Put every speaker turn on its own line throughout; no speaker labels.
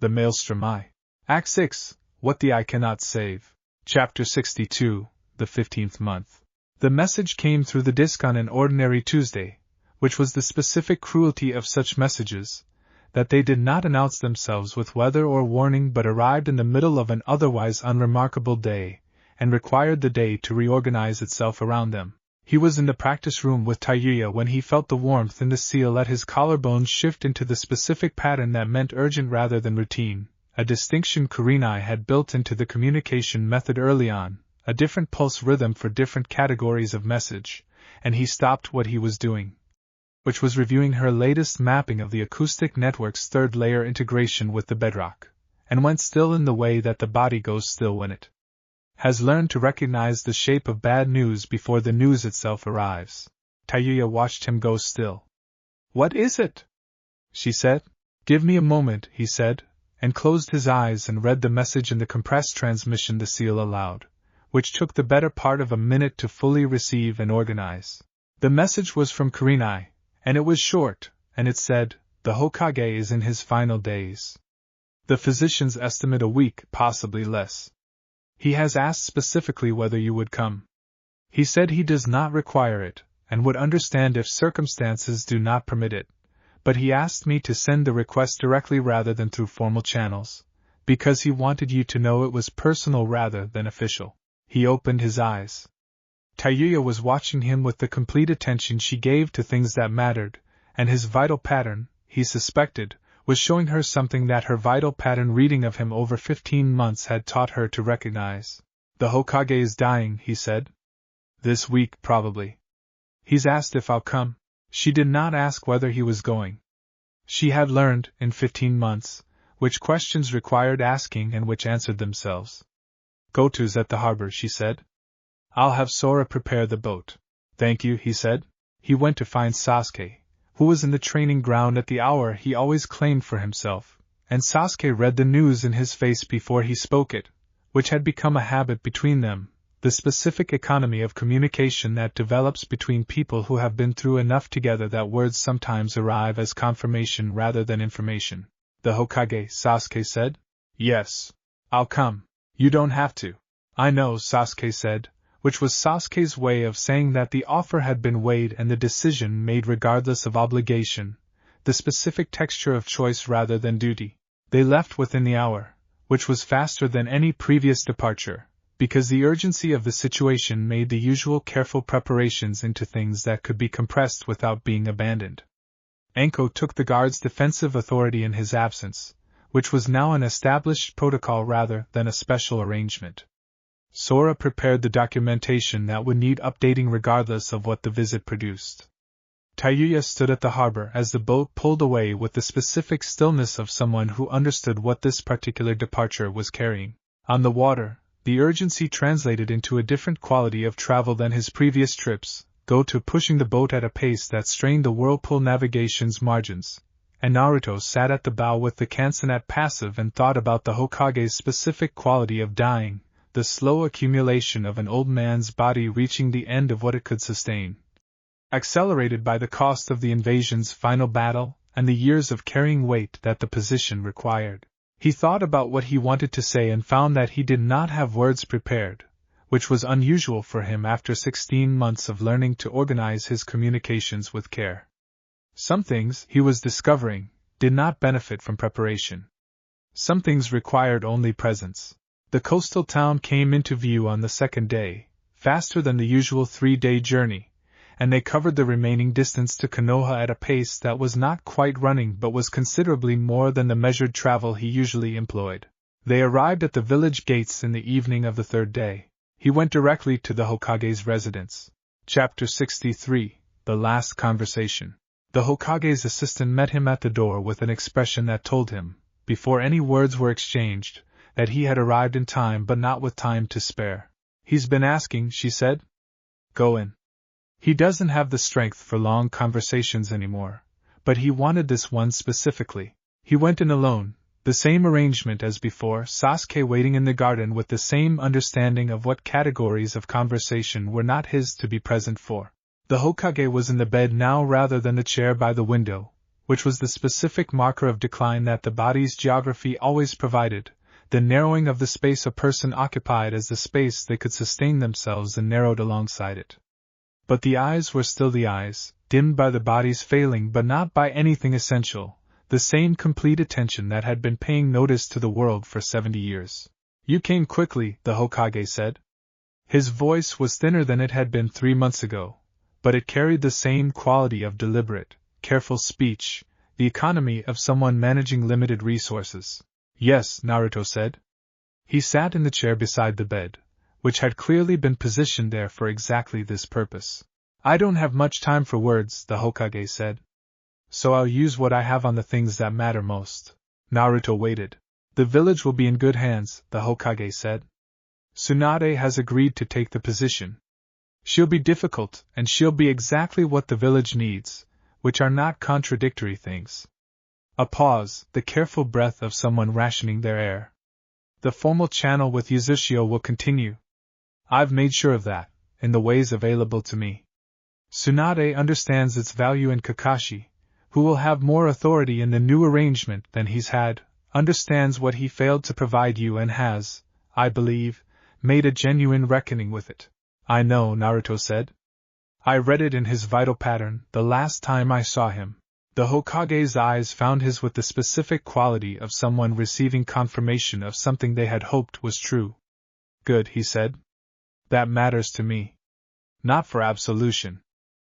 The Maelstrom Eye. Act 6, What the Eye Cannot Save. Chapter 62, The 15th Month. The message came through the disc on an ordinary Tuesday, which was the specific cruelty of such messages, that they did not announce themselves with weather or warning but arrived in the middle of an otherwise unremarkable day, and required the day to reorganize itself around them. He was in the practice room with Tayuya when he felt the warmth in the seal at his collarbones shift into the specific pattern that meant urgent rather than routine, a distinction Kurenai had built into the communication method early on, a different pulse rhythm for different categories of message, and he stopped what he was doing, which was reviewing her latest mapping of the acoustic network's third-layer integration with the bedrock, and went still in the way that the body goes still when it has learned to recognize the shape of bad news before the news itself arrives. Tayuya watched him go still. "What is it?" she said. "Give me a moment," he said, and closed his eyes and read the message in the compressed transmission the seal allowed, which took the better part of a minute to fully receive and organize. The message was from Kurenai, and it was short, and it said, "The Hokage is in his final days. The physicians estimate a week, possibly less. He has asked specifically whether you would come. He said he does not require it, and would understand if circumstances do not permit it, but he asked me to send the request directly rather than through formal channels, because he wanted you to know it was personal rather than official." He opened his eyes. Tayuya was watching him with the complete attention she gave to things that mattered, and his vital pattern, he suspected, was showing her something that her vital pattern reading of him over 15 months had taught her to recognize. "The Hokage is dying," he said. "This week, probably. He's asked if I'll come." She did not ask whether he was going. She had learned, in 15 months, which questions required asking and which answered themselves. "Goto's at the harbor," she said. "I'll have Sora prepare the boat." "Thank you," he said. He went to find Sasuke, who was in the training ground at the hour he always claimed for himself, and Sasuke read the news in his face before he spoke it, which had become a habit between them, the specific economy of communication that develops between people who have been through enough together that words sometimes arrive as confirmation rather than information. "The Hokage," Sasuke said. "Yes. I'll come. You don't have to." "I know," Sasuke said, which was Sasuke's way of saying that the offer had been weighed and the decision made regardless of obligation, the specific texture of choice rather than duty. They left within the hour, which was faster than any previous departure, because the urgency of the situation made the usual careful preparations into things that could be compressed without being abandoned. Anko took the guard's defensive authority in his absence, which was now an established protocol rather than a special arrangement. Sora prepared the documentation that would need updating regardless of what the visit produced. Tayuya stood at the harbor as the boat pulled away with the specific stillness of someone who understood what this particular departure was carrying. On the water, the urgency translated into a different quality of travel than his previous trips, Goto pushing the boat at a pace that strained the whirlpool navigation's margins, and Naruto sat at the bow with the Kansenat passive and thought about the Hokage's specific quality of dying, the slow accumulation of an old man's body reaching the end of what it could sustain, accelerated by the cost of the invasion's final battle and the years of carrying weight that the position required. He thought about what he wanted to say and found that he did not have words prepared, which was unusual for him after 16 months of learning to organize his communications with care. Some things, he was discovering, did not benefit from preparation. Some things required only presence. The coastal town came into view on the second day, faster than the usual 3-day journey, and they covered the remaining distance to Konoha at a pace that was not quite running but was considerably more than the measured travel he usually employed. They arrived at the village gates in the evening of the third day. He went directly to the Hokage's residence. Chapter 63, The Last Conversation. The Hokage's assistant met him at the door with an expression that told him, before any words were exchanged, that he had arrived in time but not with time to spare. "He's been asking," she said. "Go in. He doesn't have the strength for long conversations anymore, but he wanted this one specifically." He went in alone, the same arrangement as before, Sasuke waiting in the garden with the same understanding of what categories of conversation were not his to be present for. The Hokage was in the bed now rather than the chair by the window, which was the specific marker of decline that the body's geography always provided, the narrowing of the space a person occupied as the space they could sustain themselves in narrowed alongside it. But the eyes were still the eyes, dimmed by the body's failing but not by anything essential, the same complete attention that had been paying notice to the world for 70 years. You came quickly, the Hokage said. His voice was thinner than it had been 3 months ago, but it carried the same quality of deliberate, careful speech, the economy of someone managing limited resources. Yes, Naruto said. He sat in the chair beside the bed, which had clearly been positioned there for exactly this purpose. I don't have much time for words, the Hokage said. So I'll use what I have on the things that matter most. Naruto waited. The village will be in good hands, the Hokage said. Tsunade has agreed to take the position. She'll be difficult, and she'll be exactly what the village needs, which are not contradictory things. A pause, the careful breath of someone rationing their air. The formal channel with Uzushio will continue. I've made sure of that, in the ways available to me. Tsunade understands its value in Kakashi, who will have more authority in the new arrangement than he's had, understands what he failed to provide you and has, I believe, made a genuine reckoning with it. I know, Naruto said. I read it in his vital pattern the last time I saw him. The Hokage's eyes found his with the specific quality of someone receiving confirmation of something they had hoped was true. Good, he said. That matters to me. Not for absolution.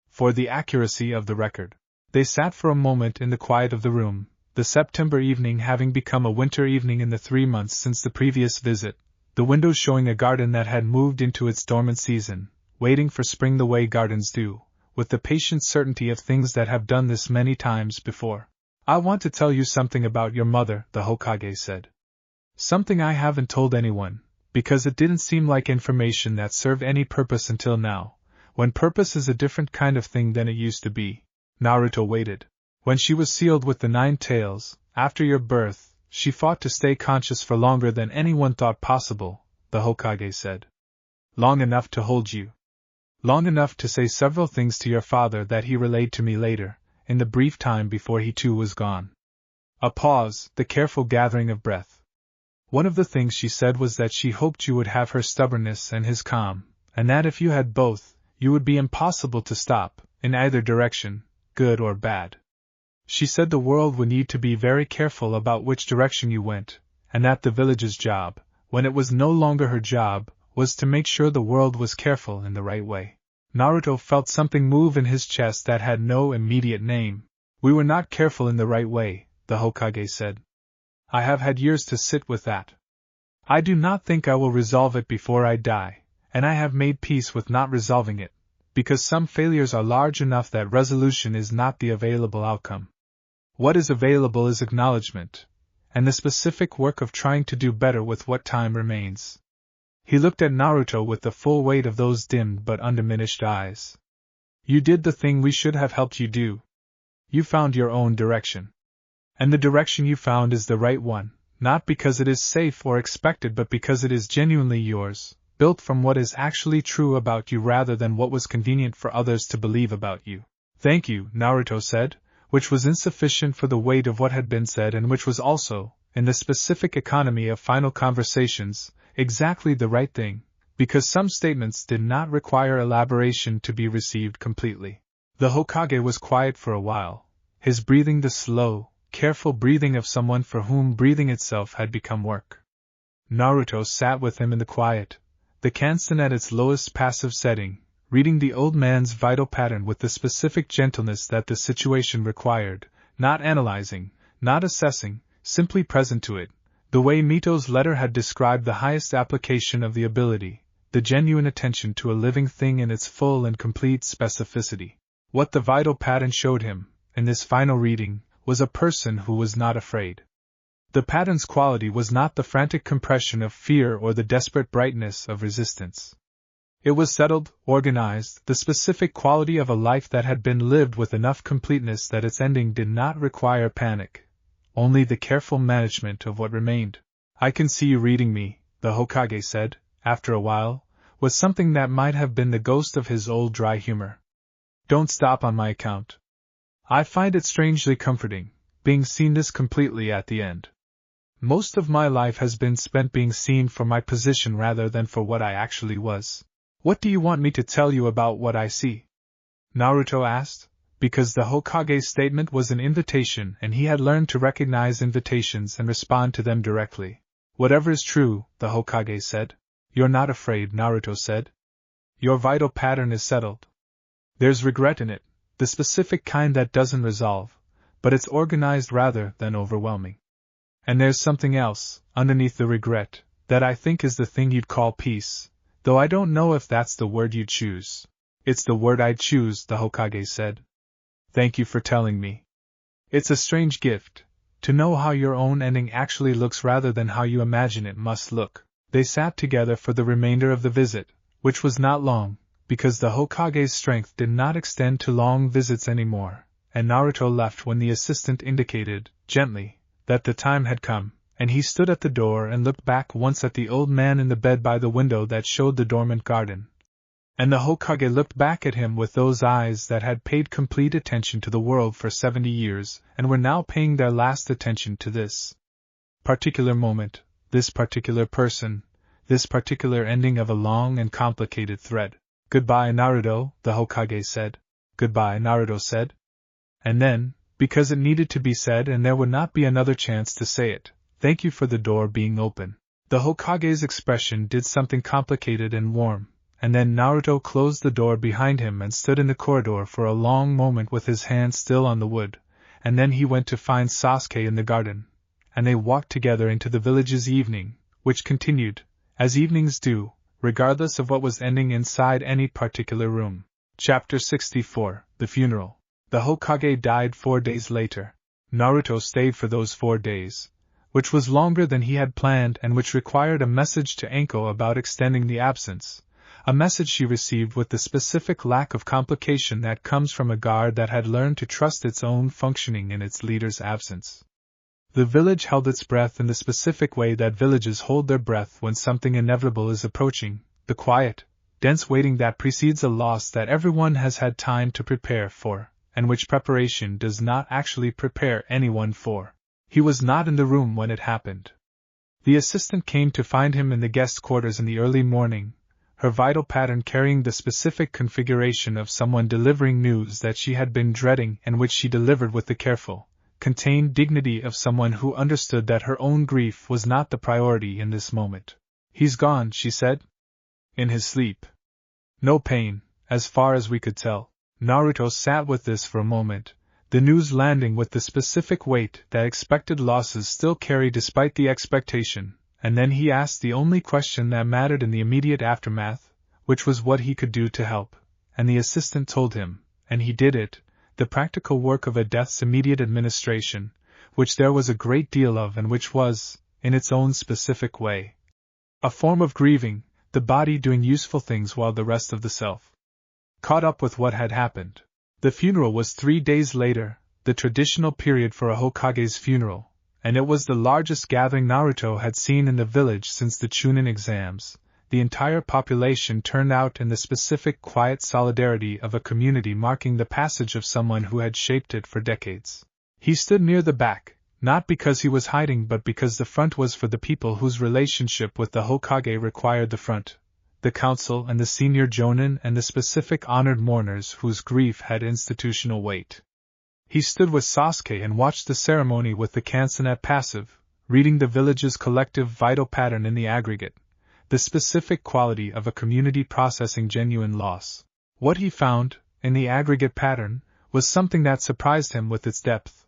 For the accuracy of the record. They sat for a moment in the quiet of the room, the September evening having become a winter evening in the 3 months since the previous visit, the windows showing a garden that had moved into its dormant season, waiting for spring the way gardens do, with the patient certainty of things that have done this many times before. I want to tell you something about your mother, the Hokage said. Something I haven't told anyone, because it didn't seem like information that served any purpose until now, when purpose is a different kind of thing than it used to be. Naruto waited. When she was sealed with the 9 tails, after your birth, she fought to stay conscious for longer than anyone thought possible, the Hokage said. Long enough to hold you. Long enough to say several things to your father that he relayed to me later, in the brief time before he too was gone. A pause, the careful gathering of breath. One of the things she said was that she hoped you would have her stubbornness and his calm, and that if you had both, you would be impossible to stop, in either direction, good or bad. She said the world would need to be very careful about which direction you went, and that the village's job, when it was no longer her job, was to make sure the world was careful in the right way. Naruto felt something move in his chest that had no immediate name. We were not careful in the right way, the Hokage said. I have had years to sit with that. I do not think I will resolve it before I die, and I have made peace with not resolving it, because some failures are large enough that resolution is not the available outcome. What is available is acknowledgement, and the specific work of trying to do better with what time remains. He looked at Naruto with the full weight of those dimmed but undiminished eyes. You did the thing we should have helped you do. You found your own direction. And the direction you found is the right one, not because it is safe or expected but because it is genuinely yours, built from what is actually true about you rather than what was convenient for others to believe about you. Thank you, Naruto said, which was insufficient for the weight of what had been said and which was also, in the specific economy of final conversations, exactly the right thing, because some statements did not require elaboration to be received completely. The Hokage was quiet for a while, his breathing the slow, careful breathing of someone for whom breathing itself had become work. Naruto sat with him in the quiet, the Kansen at its lowest passive setting, reading the old man's vital pattern with the specific gentleness that the situation required, not analyzing, not assessing, simply present to it, the way Mito's letter had described the highest application of the ability, the genuine attention to a living thing in its full and complete specificity. What the vital pattern showed him, in this final reading, was a person who was not afraid. The pattern's quality was not the frantic compression of fear or the desperate brightness of resistance. It was settled, organized, the specific quality of a life that had been lived with enough completeness that its ending did not require panic, only the careful management of what remained. I can see you reading me, the Hokage said, after a while, with something that might have been the ghost of his old dry humor. Don't stop on my account. I find it strangely comforting, being seen this completely at the end. Most of my life has been spent being seen for my position rather than for what I actually was. What do you want me to tell you about what I see? Naruto asked, because the Hokage's statement was an invitation and he had learned to recognize invitations and respond to them directly. Whatever is true, the Hokage said. You're not afraid, Naruto said. Your vital pattern is settled. There's regret in it, the specific kind that doesn't resolve, but it's organized rather than overwhelming. And there's something else, underneath the regret, that I think is the thing you'd call peace, though I don't know if that's the word you'd choose. It's the word I'd choose, the Hokage said. Thank you for telling me. It's a strange gift, to know how your own ending actually looks rather than how you imagine it must look. They sat together for the remainder of the visit, which was not long, because the Hokage's strength did not extend to long visits anymore, and Naruto left when the assistant indicated, gently, that the time had come, and he stood at the door and looked back once at the old man in the bed by the window that showed the dormant garden. And the Hokage looked back at him with those eyes that had paid complete attention to the world for 70 years, and were now paying their last attention to this particular moment, this particular person, this particular ending of a long and complicated thread. Goodbye, Naruto, the Hokage said. Goodbye, Naruto said. And then, because it needed to be said and there would not be another chance to say it, thank you for the door being open. The Hokage's expression did something complicated and warm, and then Naruto closed the door behind him and stood in the corridor for a long moment with his hand still on the wood, and then he went to find Sasuke in the garden, and they walked together into the village's evening, which continued, as evenings do, regardless of what was ending inside any particular room. Chapter 64, The Funeral. The Hokage died 4 days later. Naruto stayed for those 4 days, which was longer than he had planned and which required a message to Anko about extending the absence, a message she received with the specific lack of complication that comes from a guard that had learned to trust its own functioning in its leader's absence. The village held its breath in the specific way that villages hold their breath when something inevitable is approaching, the quiet, dense waiting that precedes a loss that everyone has had time to prepare for, and which preparation does not actually prepare anyone for. He was not in the room when it happened. The assistant came to find him in the guest quarters in the early morning, her vital pattern carrying the specific configuration of someone delivering news that she had been dreading and which she delivered with the careful, contained dignity of someone who understood that her own grief was not the priority in this moment. He's gone, she said. In his sleep. No pain, as far as we could tell. Naruto sat with this for a moment, the news landing with the specific weight that expected losses still carry despite the expectation, and then he asked the only question that mattered in the immediate aftermath, which was what he could do to help, and the assistant told him, and he did it, the practical work of a death's immediate administration, which there was a great deal of and which was, in its own specific way, a form of grieving, the body doing useful things while the rest of the self caught up with what had happened. The funeral was 3 days later, the traditional period for a Hokage's funeral, and it was the largest gathering Naruto had seen in the village since the Chunin exams. The entire population turned out in the specific quiet solidarity of a community marking the passage of someone who had shaped it for decades. He stood near the back, not because he was hiding but because the front was for the people whose relationship with the Hokage required the front, the council and the senior jonin and the specific honored mourners whose grief had institutional weight. He stood with Sasuke and watched the ceremony with the Kansenet passive, reading the village's collective vital pattern in the aggregate, the specific quality of a community processing genuine loss. What he found, in the aggregate pattern, was something that surprised him with its depth.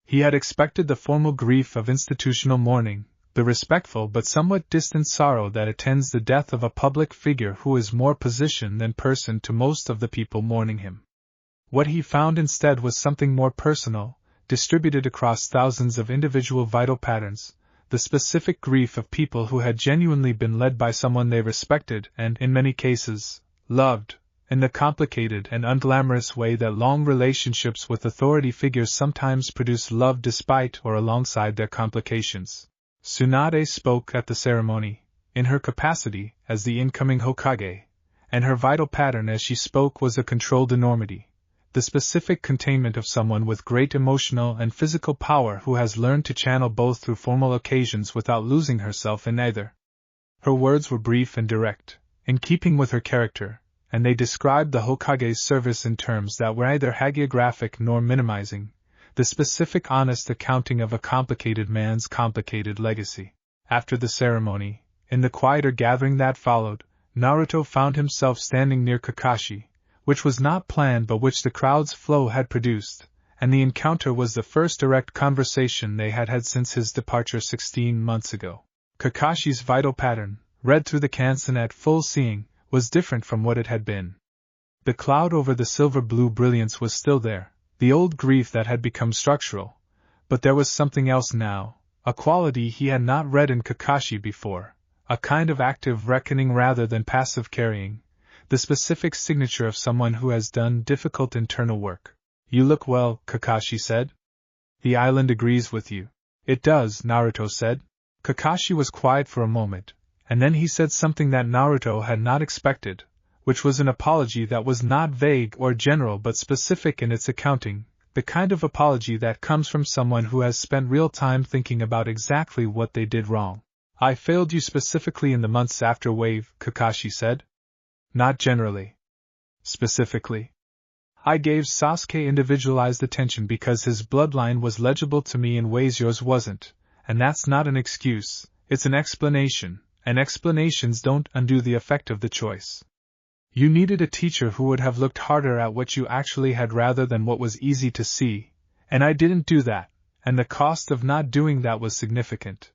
He had expected the formal grief of institutional mourning, the respectful but somewhat distant sorrow that attends the death of a public figure who is more position than person to most of the people mourning him. What he found instead was something more personal, distributed across thousands of individual vital patterns, the specific grief of people who had genuinely been led by someone they respected and, in many cases, loved, in the complicated and unglamorous way that long relationships with authority figures sometimes produce love despite or alongside their complications. Tsunade spoke at the ceremony, in her capacity as the incoming Hokage, and her vital pattern as she spoke was a controlled enormity, the specific containment of someone with great emotional and physical power who has learned to channel both through formal occasions without losing herself in either. Her words were brief and direct, in keeping with her character, and they described the Hokage's service in terms that were neither hagiographic nor minimizing, the specific honest accounting of a complicated man's complicated legacy. After the ceremony, in the quieter gathering that followed, Naruto found himself standing near Kakashi, which was not planned but which the crowd's flow had produced, and the encounter was the first direct conversation they had had since his departure 16 months ago. Kakashi's vital pattern, read through the kansen at full seeing, was different from what it had been. The cloud over the silver-blue brilliance was still there, the old grief that had become structural, but there was something else now, a quality he had not read in Kakashi before, a kind of active reckoning rather than passive carrying, the specific signature of someone who has done difficult internal work. "You look well," Kakashi said. "The island agrees with you." "It does," Naruto said. Kakashi was quiet for a moment, and then he said something that Naruto had not expected, which was an apology that was not vague or general but specific in its accounting, the kind of apology that comes from someone who has spent real time thinking about exactly what they did wrong. "I failed you specifically in the months after Wave," Kakashi said. "Not generally. Specifically. I gave Sasuke individualized attention because his bloodline was legible to me in ways yours wasn't, and that's not an excuse, it's an explanation, and explanations don't undo the effect of the choice. You needed a teacher who would have looked harder at what you actually had rather than what was easy to see, and I didn't do that, and the cost of not doing that was significant.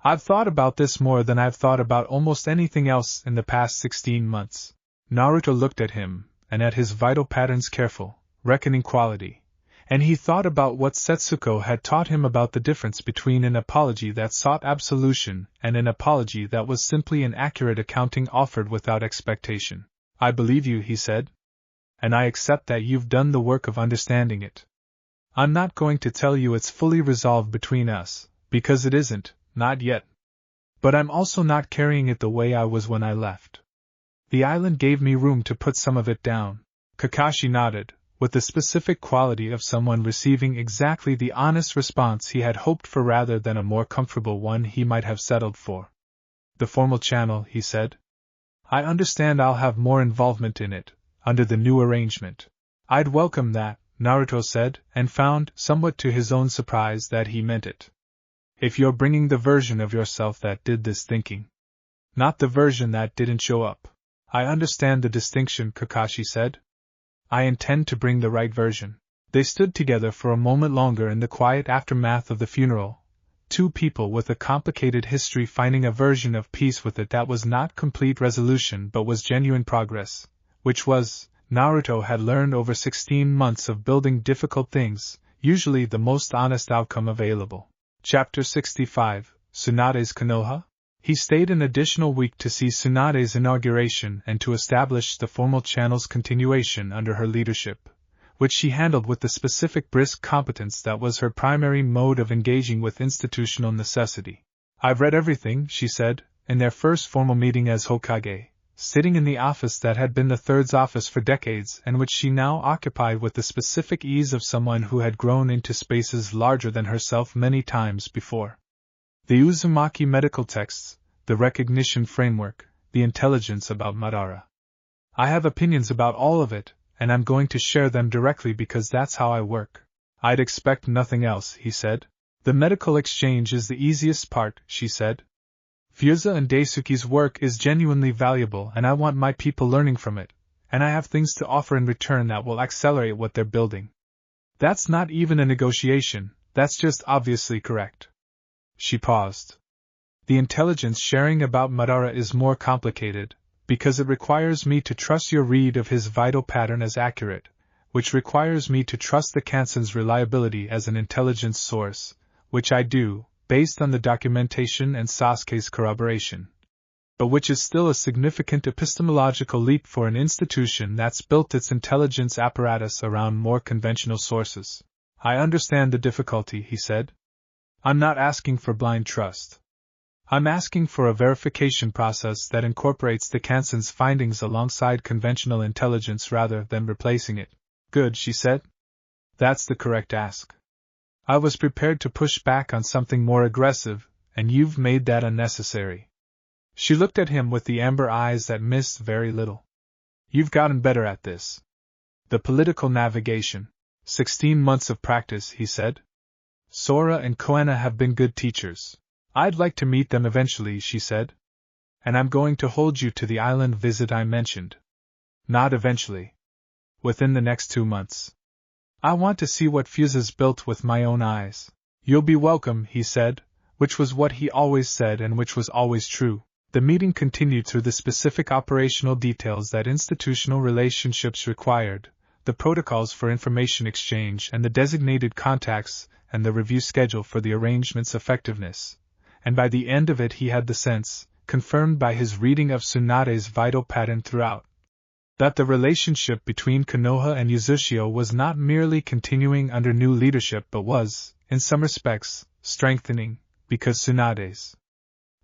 I've thought about this more than I've thought about almost anything else in the past 16 months. Naruto looked at him, and at his vital patterns careful, reckoning quality, and he thought about what Setsuko had taught him about the difference between an apology that sought absolution and an apology that was simply an accurate accounting offered without expectation. "I believe you," he said. "And I accept that you've done the work of understanding it. I'm not going to tell you it's fully resolved between us, because it isn't, not yet. But I'm also not carrying it the way I was when I left. The island gave me room to put some of it down." Kakashi nodded, with the specific quality of someone receiving exactly the honest response he had hoped for rather than a more comfortable one he might have settled for. "The formal channel," he said. "I understand I'll have more involvement in it, under the new arrangement." "I'd welcome that," Naruto said, and found, somewhat to his own surprise, that he meant it. "If you're bringing the version of yourself that did this thinking. Not the version that didn't show up." "I understand the distinction," Kakashi said. "I intend to bring the right version." They stood together for a moment longer in the quiet aftermath of the funeral, two people with a complicated history finding a version of peace with it that was not complete resolution but was genuine progress, which was, Naruto had learned over 16 months of building difficult things, usually the most honest outcome available. Chapter 65, Tsunade's Konoha? He stayed an additional week to see Tsunade's inauguration and to establish the formal channel's continuation under her leadership, which she handled with the specific brisk competence that was her primary mode of engaging with institutional necessity. "I've read everything," she said, in their first formal meeting as Hokage, sitting in the office that had been the third's office for decades and which she now occupied with the specific ease of someone who had grown into spaces larger than herself many times before. "The Uzumaki medical texts, the recognition framework, the intelligence about Madara. I have opinions about all of it, and I'm going to share them directly because that's how I work." "I'd expect nothing else," he said. "The medical exchange is the easiest part," she said. "Furza and Daisuke's work is genuinely valuable and I want my people learning from it, and I have things to offer in return that will accelerate what they're building. That's not even a negotiation, that's just obviously correct." She paused. "The intelligence sharing about Madara is more complicated, because it requires me to trust your read of his vital pattern as accurate, which requires me to trust the Kansen's reliability as an intelligence source, which I do, based on the documentation and Sasuke's corroboration. But which is still a significant epistemological leap for an institution that's built its intelligence apparatus around more conventional sources." "I understand the difficulty," he said. "I'm not asking for blind trust. I'm asking for a verification process that incorporates the Kansen's findings alongside conventional intelligence rather than replacing it." Good, she said. That's the correct ask. I was prepared to push back on something more aggressive, and you've made that unnecessary. She looked at him with the amber eyes that missed very little. You've gotten better at this. The political navigation. 16 months of practice, he said. Sora and Konoha have been good teachers. I'd like to meet them eventually, she said. And I'm going to hold you to the island visit I mentioned. Not eventually. Within the next 2 months. I want to see what Fuse's built with my own eyes. You'll be welcome, he said, which was what he always said and which was always true. The meeting continued through the specific operational details that institutional relationships required, the protocols for information exchange and the designated contacts, and the review schedule for the arrangement's effectiveness. And by the end of it he had the sense, confirmed by his reading of Tsunade's vital pattern throughout, that the relationship between Konoha and Uzushio was not merely continuing under new leadership but was, in some respects, strengthening, because Tsunade's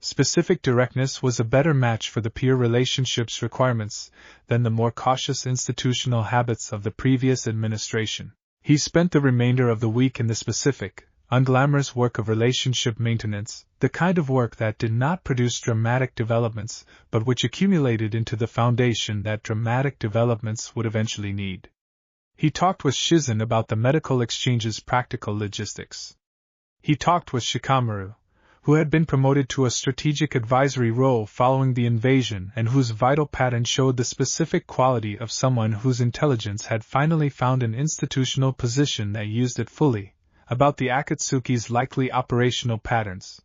specific directness was a better match for the peer relationship's requirements than the more cautious institutional habits of the previous administration. He spent the remainder of the week in the specific, unglamorous work of relationship maintenance, the kind of work that did not produce dramatic developments, but which accumulated into the foundation that dramatic developments would eventually need. He talked with Shizen about the medical exchange's practical logistics. He talked with Shikamaru, who had been promoted to a strategic advisory role following the invasion and whose vital pattern showed the specific quality of someone whose intelligence had finally found an institutional position that used it fully, about the Akatsuki's likely operational patterns.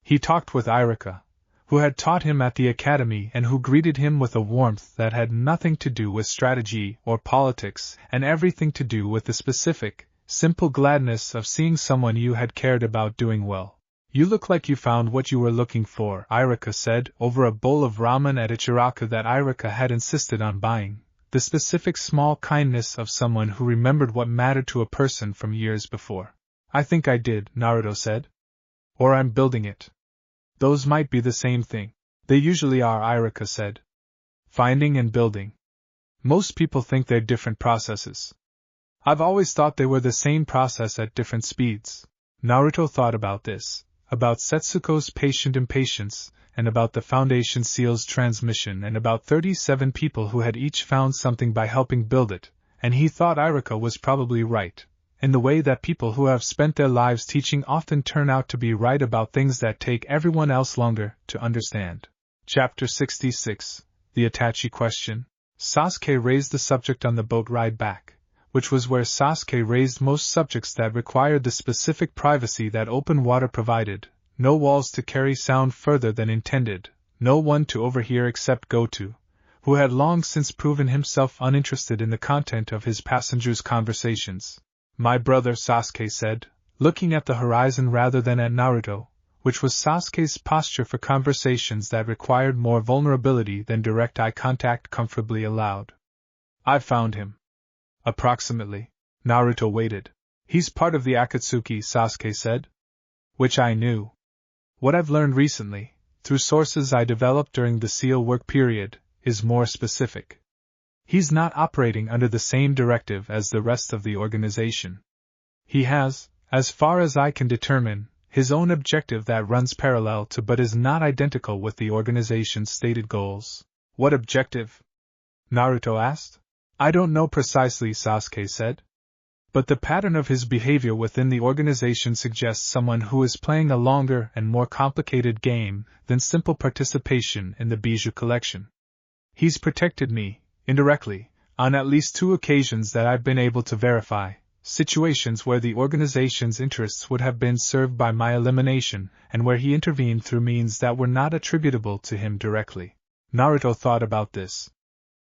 He talked with Irika, who had taught him at the academy and who greeted him with a warmth that had nothing to do with strategy or politics and everything to do with the specific, simple gladness of seeing someone you had cared about doing well. You look like you found what you were looking for, Irika said, over a bowl of ramen at Ichiraku that Irika had insisted on buying, the specific small kindness of someone who remembered what mattered to a person from years before. I think I did, Naruto said. Or I'm building it. Those might be the same thing. They usually are, Irika said. Finding and building. Most people think they're different processes. I've always thought they were the same process at different speeds. Naruto thought about this, about Setsuko's patient impatience, and about the Foundation Seal's transmission and about 37 people who had each found something by helping build it, and he thought Irika was probably right, in the way that people who have spent their lives teaching often turn out to be right about things that take everyone else longer to understand. Chapter 66, The Itachi Question. Sasuke raised the subject on the boat ride back, which was where Sasuke raised most subjects that required the specific privacy that open water provided, no walls to carry sound further than intended, no one to overhear except Goto, who had long since proven himself uninterested in the content of his passengers' conversations. My brother, Sasuke said, looking at the horizon rather than at Naruto, which was Sasuke's posture for conversations that required more vulnerability than direct eye contact comfortably allowed. I've found him. Approximately. Naruto waited. He's part of the Akatsuki, Sasuke said. Which I knew. What I've learned recently, through sources I developed during the SEAL work period, is more specific. He's not operating under the same directive as the rest of the organization. He has, as far as I can determine, his own objective that runs parallel to but is not identical with the organization's stated goals. What objective? Naruto asked. I don't know precisely, Sasuke said. But the pattern of his behavior within the organization suggests someone who is playing a longer and more complicated game than simple participation in the bijou collection. He's protected me, indirectly, on at least 2 occasions that I've been able to verify, situations where the organization's interests would have been served by my elimination and where he intervened through means that were not attributable to him directly. Naruto thought about this.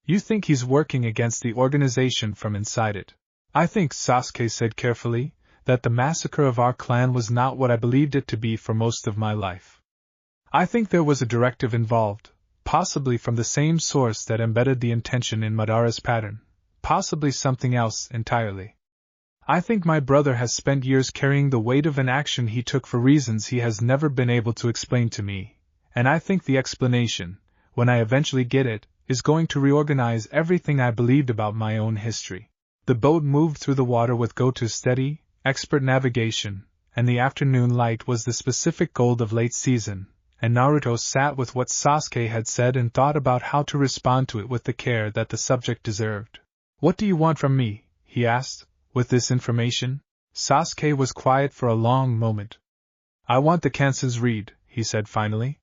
You think he's working against the organization from inside it? I think, Sasuke said carefully, that the massacre of our clan was not what I believed it to be for most of my life. I think there was a directive involved, possibly from the same source that embedded the intention in Madara's pattern, possibly something else entirely. I think my brother has spent years carrying the weight of an action he took for reasons he has never been able to explain to me, and I think the explanation, when I eventually get it, is going to reorganize everything I believed about my own history. The boat moved through the water with Goto's steady, expert navigation, and the afternoon light was the specific gold of late season, and Naruto sat with what Sasuke had said and thought about how to respond to it with the care that the subject deserved. "What do you want from me?" he asked, with this information. Sasuke was quiet for a long moment. "I want the Kansen's read," he said finally.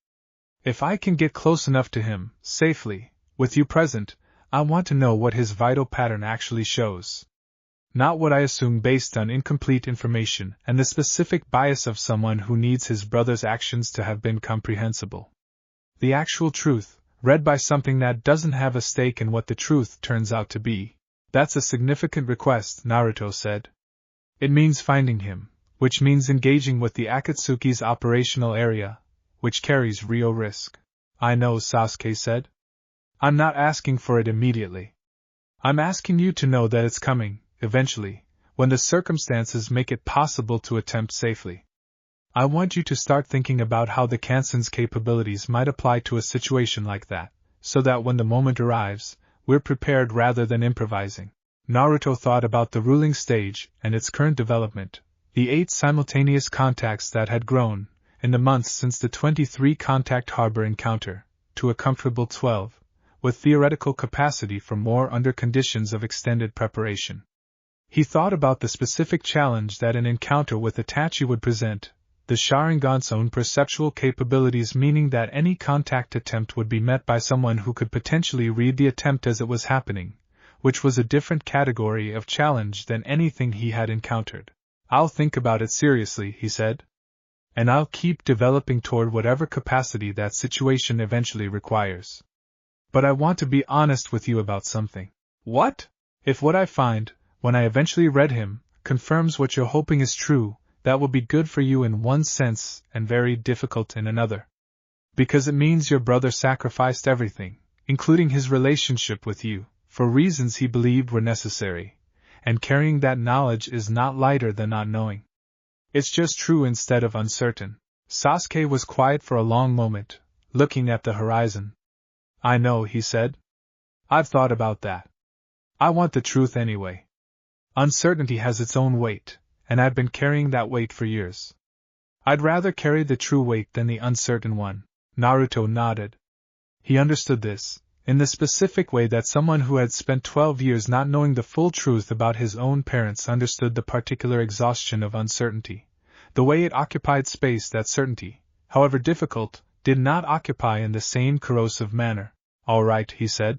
"If I can get close enough to him, safely, with you present, I want to know what his vital pattern actually shows. Not what I assume based on incomplete information and the specific bias of someone who needs his brother's actions to have been comprehensible. The actual truth, read by something that doesn't have a stake in what the truth turns out to be." "That's a significant request," Naruto said. "It means finding him, which means engaging with the Akatsuki's operational area, which carries real risk." "I know," Sasuke said. "I'm not asking for it immediately. I'm asking you to know that it's coming, eventually, when the circumstances make it possible to attempt safely. I want you to start thinking about how the Kansen's capabilities might apply to a situation like that, so that when the moment arrives, we're prepared rather than improvising." Naruto thought about the ruling stage and its current development, the 8 simultaneous contacts that had grown, in the months since the 23 contact harbor encounter, to a comfortable 12, with theoretical capacity for more under conditions of extended preparation. He thought about the specific challenge that an encounter with Itachi would present, the Sharingan's own perceptual capabilities, meaning that any contact attempt would be met by someone who could potentially read the attempt as it was happening, which was a different category of challenge than anything he had encountered. "I'll think about it seriously," he said. "And I'll keep developing toward whatever capacity that situation eventually requires. But I want to be honest with you about something." "What?" "If what I find, when I eventually read him, confirms what you're hoping is true, that will be good for you in one sense and very difficult in another. Because it means your brother sacrificed everything, including his relationship with you, for reasons he believed were necessary, and carrying that knowledge is not lighter than not knowing. It's just true instead of uncertain." Sasuke was quiet for a long moment, looking at the horizon. "I know," he said. "I've thought about that. I want the truth anyway. Uncertainty has its own weight, and I've been carrying that weight for years. I'd rather carry the true weight than the uncertain one." Naruto nodded. He understood this, in the specific way that someone who had spent 12 years not knowing the full truth about his own parents understood the particular exhaustion of uncertainty, the way it occupied space that certainty, however difficult, did not occupy in the same corrosive manner. "All right," he said.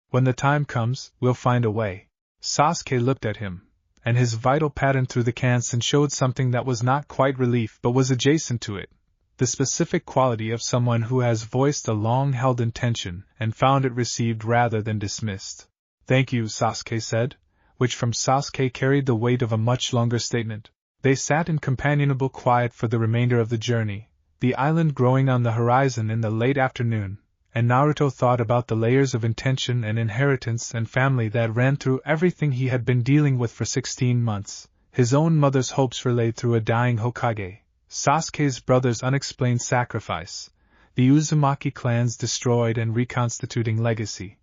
"When the time comes, we'll find a way." Sasuke looked at him, and his vital pattern through the Kansen showed something that was not quite relief but was adjacent to it, the specific quality of someone who has voiced a long-held intention and found it received rather than dismissed. "Thank you," Sasuke said, which from Sasuke carried the weight of a much longer statement. They sat in companionable quiet for the remainder of the journey, the island growing on the horizon in the late afternoon, and Naruto thought about the layers of intention and inheritance and family that ran through everything he had been dealing with for 16 months, his own mother's hopes relayed through a dying Hokage, Sasuke's brother's unexplained sacrifice, the Uzumaki clan's destroyed and reconstituting legacy,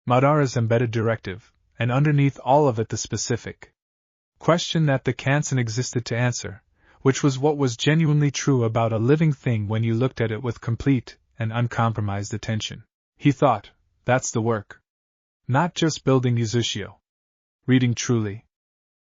Madara's embedded directive, and underneath all of it the specific question that the Kansen existed to answer, which was what was genuinely true about a living thing when you looked at it with complete and uncompromised attention. He thought, that's the work. Not just building Uzushio. Reading truly.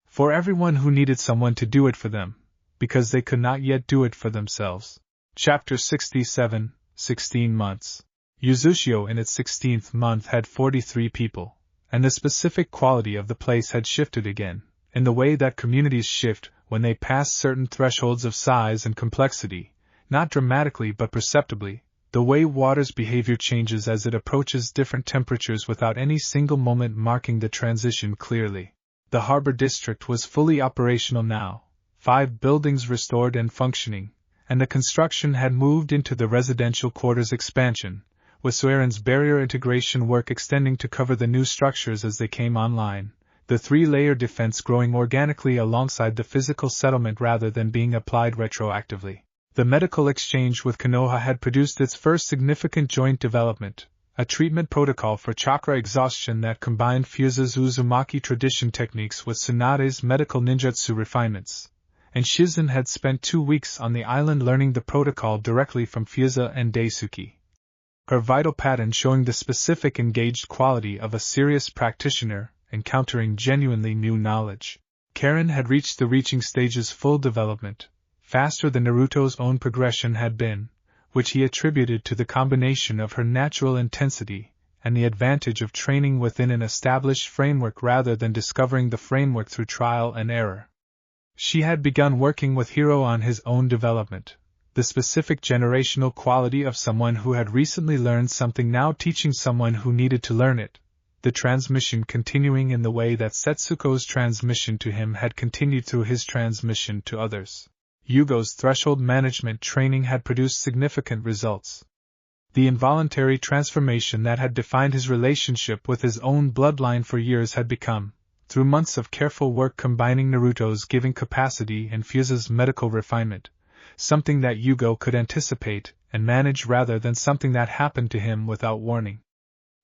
For everyone who needed someone to do it for them, because they could not yet do it for themselves. Chapter 67, 16 months. Uzushio in its 16th month had 43 people, and the specific quality of the place had shifted again, in the way that communities shift when they pass certain thresholds of size and complexity, not dramatically but perceptibly, the way water's behavior changes as it approaches different temperatures without any single moment marking the transition clearly. The harbor district was fully operational now, 5 buildings restored and functioning, and the construction had moved into the residential quarters expansion, with Sueren's barrier integration work extending to cover the new structures as they came online, the 3-layer defense growing organically alongside the physical settlement rather than being applied retroactively. The medical exchange with Konoha had produced its first significant joint development, a treatment protocol for chakra exhaustion that combined Fuse's Uzumaki tradition techniques with Tsunade's medical ninjutsu refinements, and Shizen had spent 2 weeks on the island learning the protocol directly from Fuse and Daisuke. Her vital pattern showing the specific engaged quality of a serious practitioner, encountering genuinely new knowledge. Karen had reached the reaching stage's full development, faster than Naruto's own progression had been, which he attributed to the combination of her natural intensity and the advantage of training within an established framework rather than discovering the framework through trial and error. She had begun working with Hiro on his own development, the specific generational quality of someone who had recently learned something now teaching someone who needed to learn it, the transmission continuing in the way that Setsuko's transmission to him had continued through his transmission to others. Yugo's threshold management training had produced significant results. The involuntary transformation that had defined his relationship with his own bloodline for years had become, through months of careful work combining Naruto's giving capacity and Fuse's medical refinement, something that Yugo could anticipate and manage rather than something that happened to him without warning.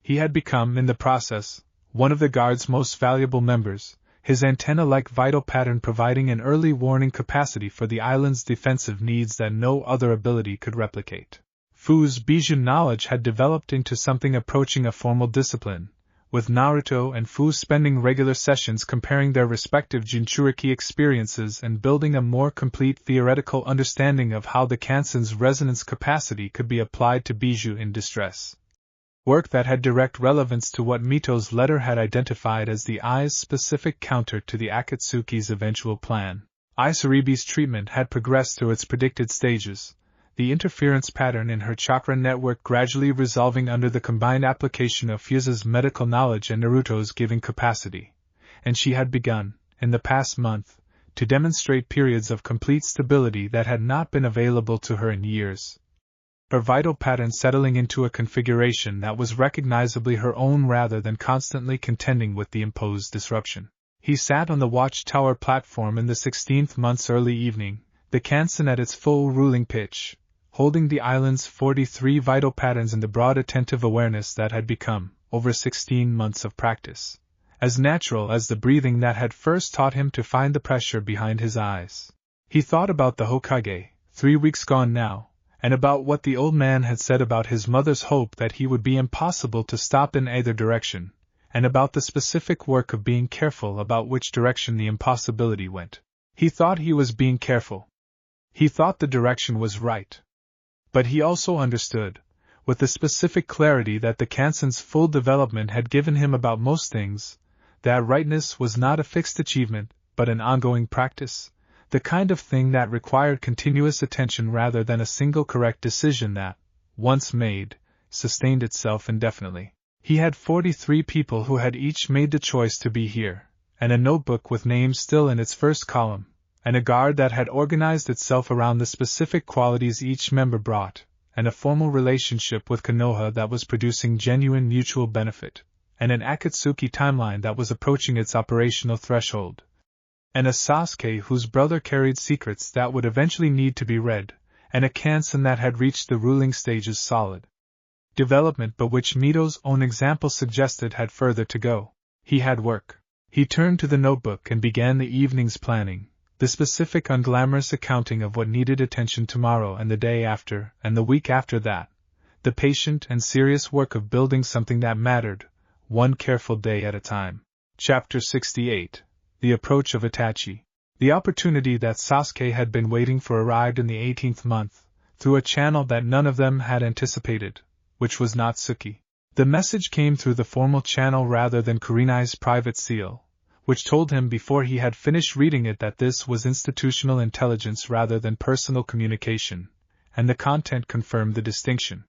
He had become, in the process, one of the Guard's most valuable members, his antenna-like vital pattern providing an early warning capacity for the island's defensive needs that no other ability could replicate. Fu's Bijou knowledge had developed into something approaching a formal discipline, with Naruto and Fu spending regular sessions comparing their respective Jinchuriki experiences and building a more complete theoretical understanding of how the Kansen's resonance capacity could be applied to Bijou in distress. Work that had direct relevance to what Mito's letter had identified as the Eye's specific counter to the Akatsuki's eventual plan. Isaribi's treatment had progressed through its predicted stages, the interference pattern in her chakra network gradually resolving under the combined application of Fuse's medical knowledge and Naruto's giving capacity, and she had begun, in the past month, to demonstrate periods of complete stability that had not been available to her in years. Her vital pattern settling into a configuration that was recognizably her own rather than constantly contending with the imposed disruption. He sat on the watchtower platform in the 16th month's early evening, the Kansen at its full ruling pitch, holding the island's 43 vital patterns in the broad attentive awareness that had become, over 16 months of practice, as natural as the breathing that had first taught him to find the pressure behind his eyes. He thought about the Hokage, 3 weeks gone now, and about what the old man had said about his mother's hope that he would be impossible to stop in either direction, and about the specific work of being careful about which direction the impossibility went. He thought he was being careful. He thought the direction was right. But he also understood, with the specific clarity that the Kansen's full development had given him about most things, that rightness was not a fixed achievement, but an ongoing practice, the kind of thing that required continuous attention rather than a single correct decision that, once made, sustained itself indefinitely. He had 43 people who had each made the choice to be here, and a notebook with names still in its first column, and a guard that had organized itself around the specific qualities each member brought, and a formal relationship with Konoha that was producing genuine mutual benefit, and an Akatsuki timeline that was approaching its operational threshold, and a Sasuke whose brother carried secrets that would eventually need to be read, and a Kansen that had reached the ruling stage's solid development but which Mito's own example suggested had further to go. He had work. He turned to the notebook and began the evening's planning, the specific unglamorous accounting of what needed attention tomorrow and the day after and the week after that, the patient and serious work of building something that mattered, one careful day at a time. Chapter 68. The Approach of Itachi. The opportunity that Sasuke had been waiting for arrived in the 18th month, through a channel that none of them had anticipated, which was Natsuki. The message came through the formal channel rather than Kurenai's private seal, which told him before he had finished reading it that this was institutional intelligence rather than personal communication, and the content confirmed the distinction.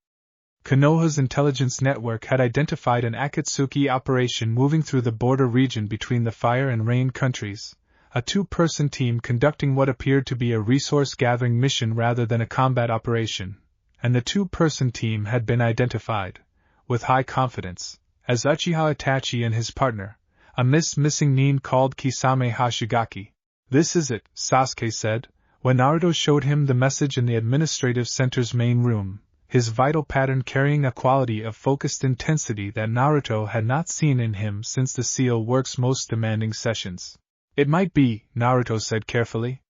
Konoha's intelligence network had identified an Akatsuki operation moving through the border region between the Fire and Rain countries, a 2-person team conducting what appeared to be a resource-gathering mission rather than a combat operation, and the 2-person team had been identified, with high confidence, as Uchiha Itachi and his partner, a missing nin called Kisame Hashigaki. "This is it," Sasuke said, when Naruto showed him the message in the administrative center's main room, his vital pattern carrying a quality of focused intensity that Naruto had not seen in him since the seal work's most demanding sessions. It might be, Naruto said carefully.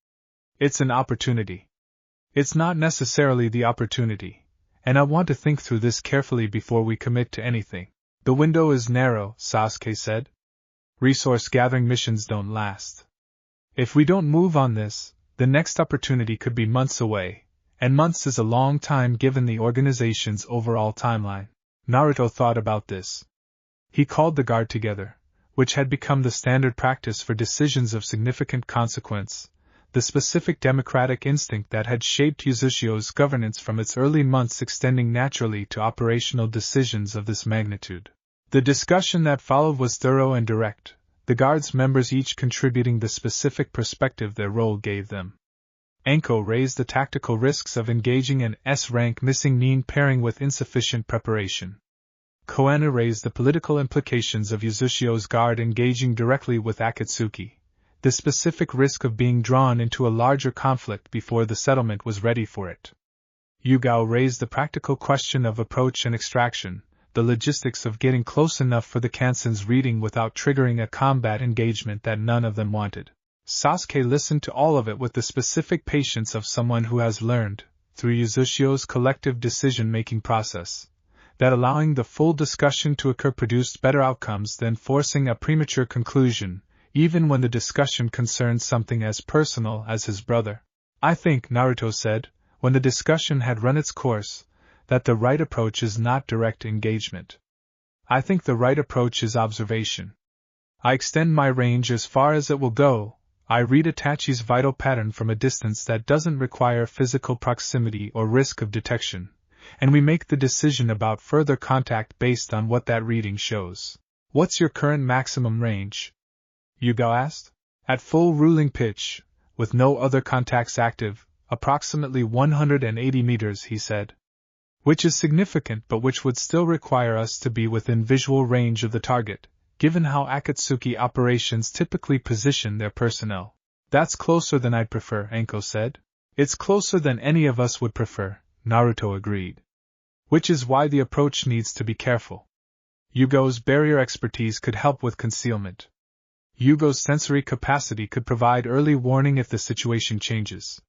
It's an opportunity. It's not necessarily the opportunity, and I want to think through this carefully before we commit to anything. The window is narrow, Sasuke said. Resource gathering missions don't last. If we don't move on this, the next opportunity could be months away, and months is a long time given the organization's overall timeline. Naruto thought about this. He called the guard together, which had become the standard practice for decisions of significant consequence, the specific democratic instinct that had shaped Uzushio's governance from its early months extending naturally to operational decisions of this magnitude. The discussion that followed was thorough and direct, the guard's members each contributing the specific perspective their role gave them. Anko raised the tactical risks of engaging an S-rank missing Nin pairing with insufficient preparation. Konoha raised the political implications of Uzushio's guard engaging directly with Akatsuki, the specific risk of being drawn into a larger conflict before the settlement was ready for it. Yugao raised the practical question of approach and extraction, the logistics of getting close enough for the Kanson's reading without triggering a combat engagement that none of them wanted. Sasuke listened to all of it with the specific patience of someone who has learned, through Uzushio's collective decision-making process, that allowing the full discussion to occur produced better outcomes than forcing a premature conclusion, even when the discussion concerned something as personal as his brother. I think, Naruto said, when the discussion had run its course, that the right approach is not direct engagement. I think the right approach is observation. I extend my range as far as it will go. I read Itachi's vital pattern from a distance that doesn't require physical proximity or risk of detection, and we make the decision about further contact based on what that reading shows. What's your current maximum range? Yugao asked. At full ruling pitch, with no other contacts active, approximately 180 meters, he said. Which is significant but which would still require us to be within visual range of the target, given how Akatsuki operations typically position their personnel. That's closer than I'd prefer, Anko said. It's closer than any of us would prefer, Naruto agreed. Which is why the approach needs to be careful. Yugo's barrier expertise could help with concealment. Yugo's sensory capacity could provide early warning if the situation changes.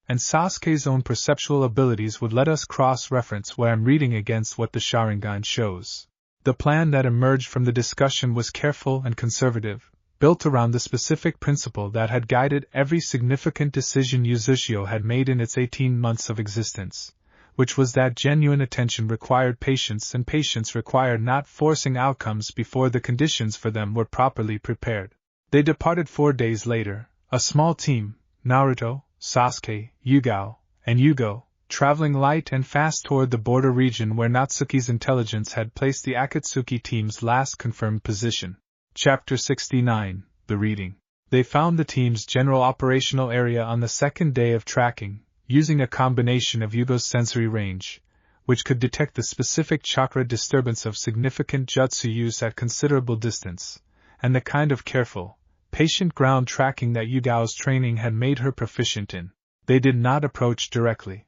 And Sasuke's own perceptual abilities would let us cross-reference where I'm reading against what the Sharingan shows. The plan that emerged from the discussion was careful and conservative, built around the specific principle that had guided every significant decision Uzushio had made in its 18 months of existence, which was that genuine attention required patience and patience required not forcing outcomes before the conditions for them were properly prepared. They departed 4 days later, a small team, Naruto, Sasuke, Yugao, and Yugo, traveling light and fast toward the border region where Natsuki's intelligence had placed the Akatsuki team's last confirmed position. Chapter 69, The Reading. They found the team's general operational area on the second day of tracking, using a combination of Yugo's sensory range, which could detect the specific chakra disturbance of significant jutsu use at considerable distance, and the kind of careful, patient ground tracking that Yugao's training had made her proficient in. They did not approach directly.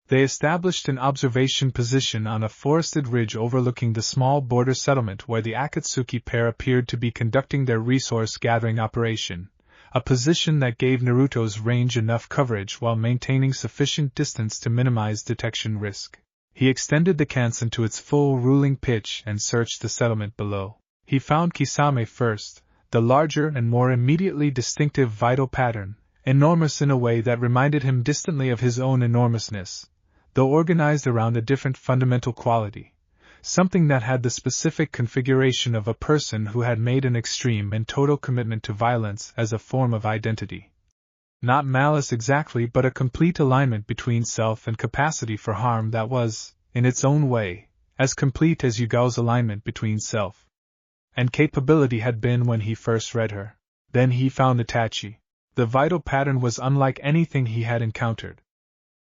They established an observation position on a forested ridge overlooking the small border settlement where the Akatsuki pair appeared to be conducting their resource-gathering operation, a position that gave Naruto's range enough coverage while maintaining sufficient distance to minimize detection risk. He extended the Kansen to its full ruling pitch and searched the settlement below. He found Kisame first, the larger and more immediately distinctive vital pattern, enormous in a way that reminded him distantly of his own enormousness, though organized around a different fundamental quality, something that had the specific configuration of a person who had made an extreme and total commitment to violence as a form of identity. Not malice exactly, but a complete alignment between self and capacity for harm that was, in its own way, as complete as Yugao's alignment between self and capability had been when he first read her. Then he found Itachi. The vital pattern was unlike anything he had encountered.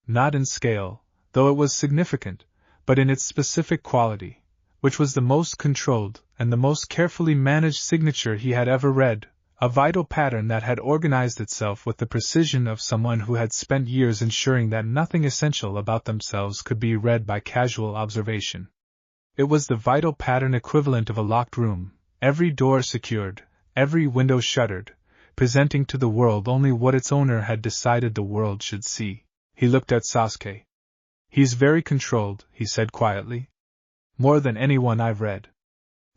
Not in scale, though it was significant, but in its specific quality, which was the most controlled and the most carefully managed signature he had ever read, A vital pattern that had organized itself with the precision of someone who had spent years ensuring that nothing essential about themselves could be read by casual observation. It was the vital pattern equivalent of a locked room, every door secured, every window shuttered, presenting to the world only what its owner had decided the world should see. He looked at Sasuke. "He's very controlled," he said quietly. "More than anyone I've read.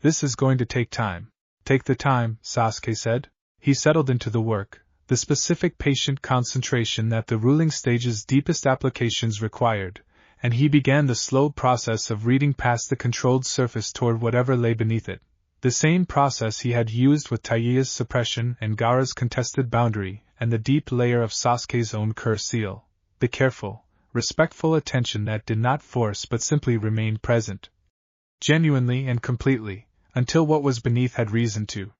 This is going to take time." "Take the time," Sasuke said. He settled into the work, the specific patient concentration that the ruling stage's deepest applications required, and he began the slow process of reading past the controlled surface toward whatever lay beneath it. The same process he had used with Taiya's suppression and Gaara's contested boundary, and the deep layer of Sasuke's own curse seal. The careful, respectful attention that did not force but simply remained present, genuinely and completely, until what was beneath had reason to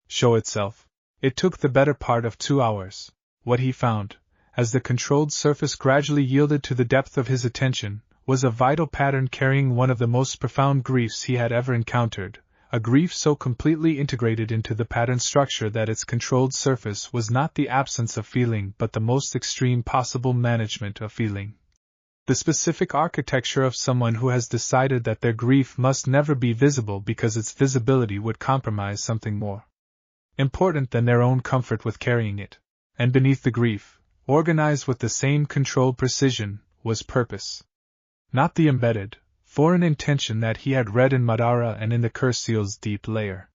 show itself. It took the better part of 2 hours. What he found, as the controlled surface gradually yielded to the depth of his attention, was a vital pattern carrying one of the most profound griefs he had ever encountered, a grief so completely integrated into the pattern structure that its controlled surface was not the absence of feeling but the most extreme possible management of feeling. The specific architecture of someone who has decided that their grief must never be visible because its visibility would compromise something more important than their own comfort with carrying it. And beneath the grief, organized with the same controlled precision, was purpose. Not the embedded, foreign intention that he had read in Madara and in the curse seal's deep layer.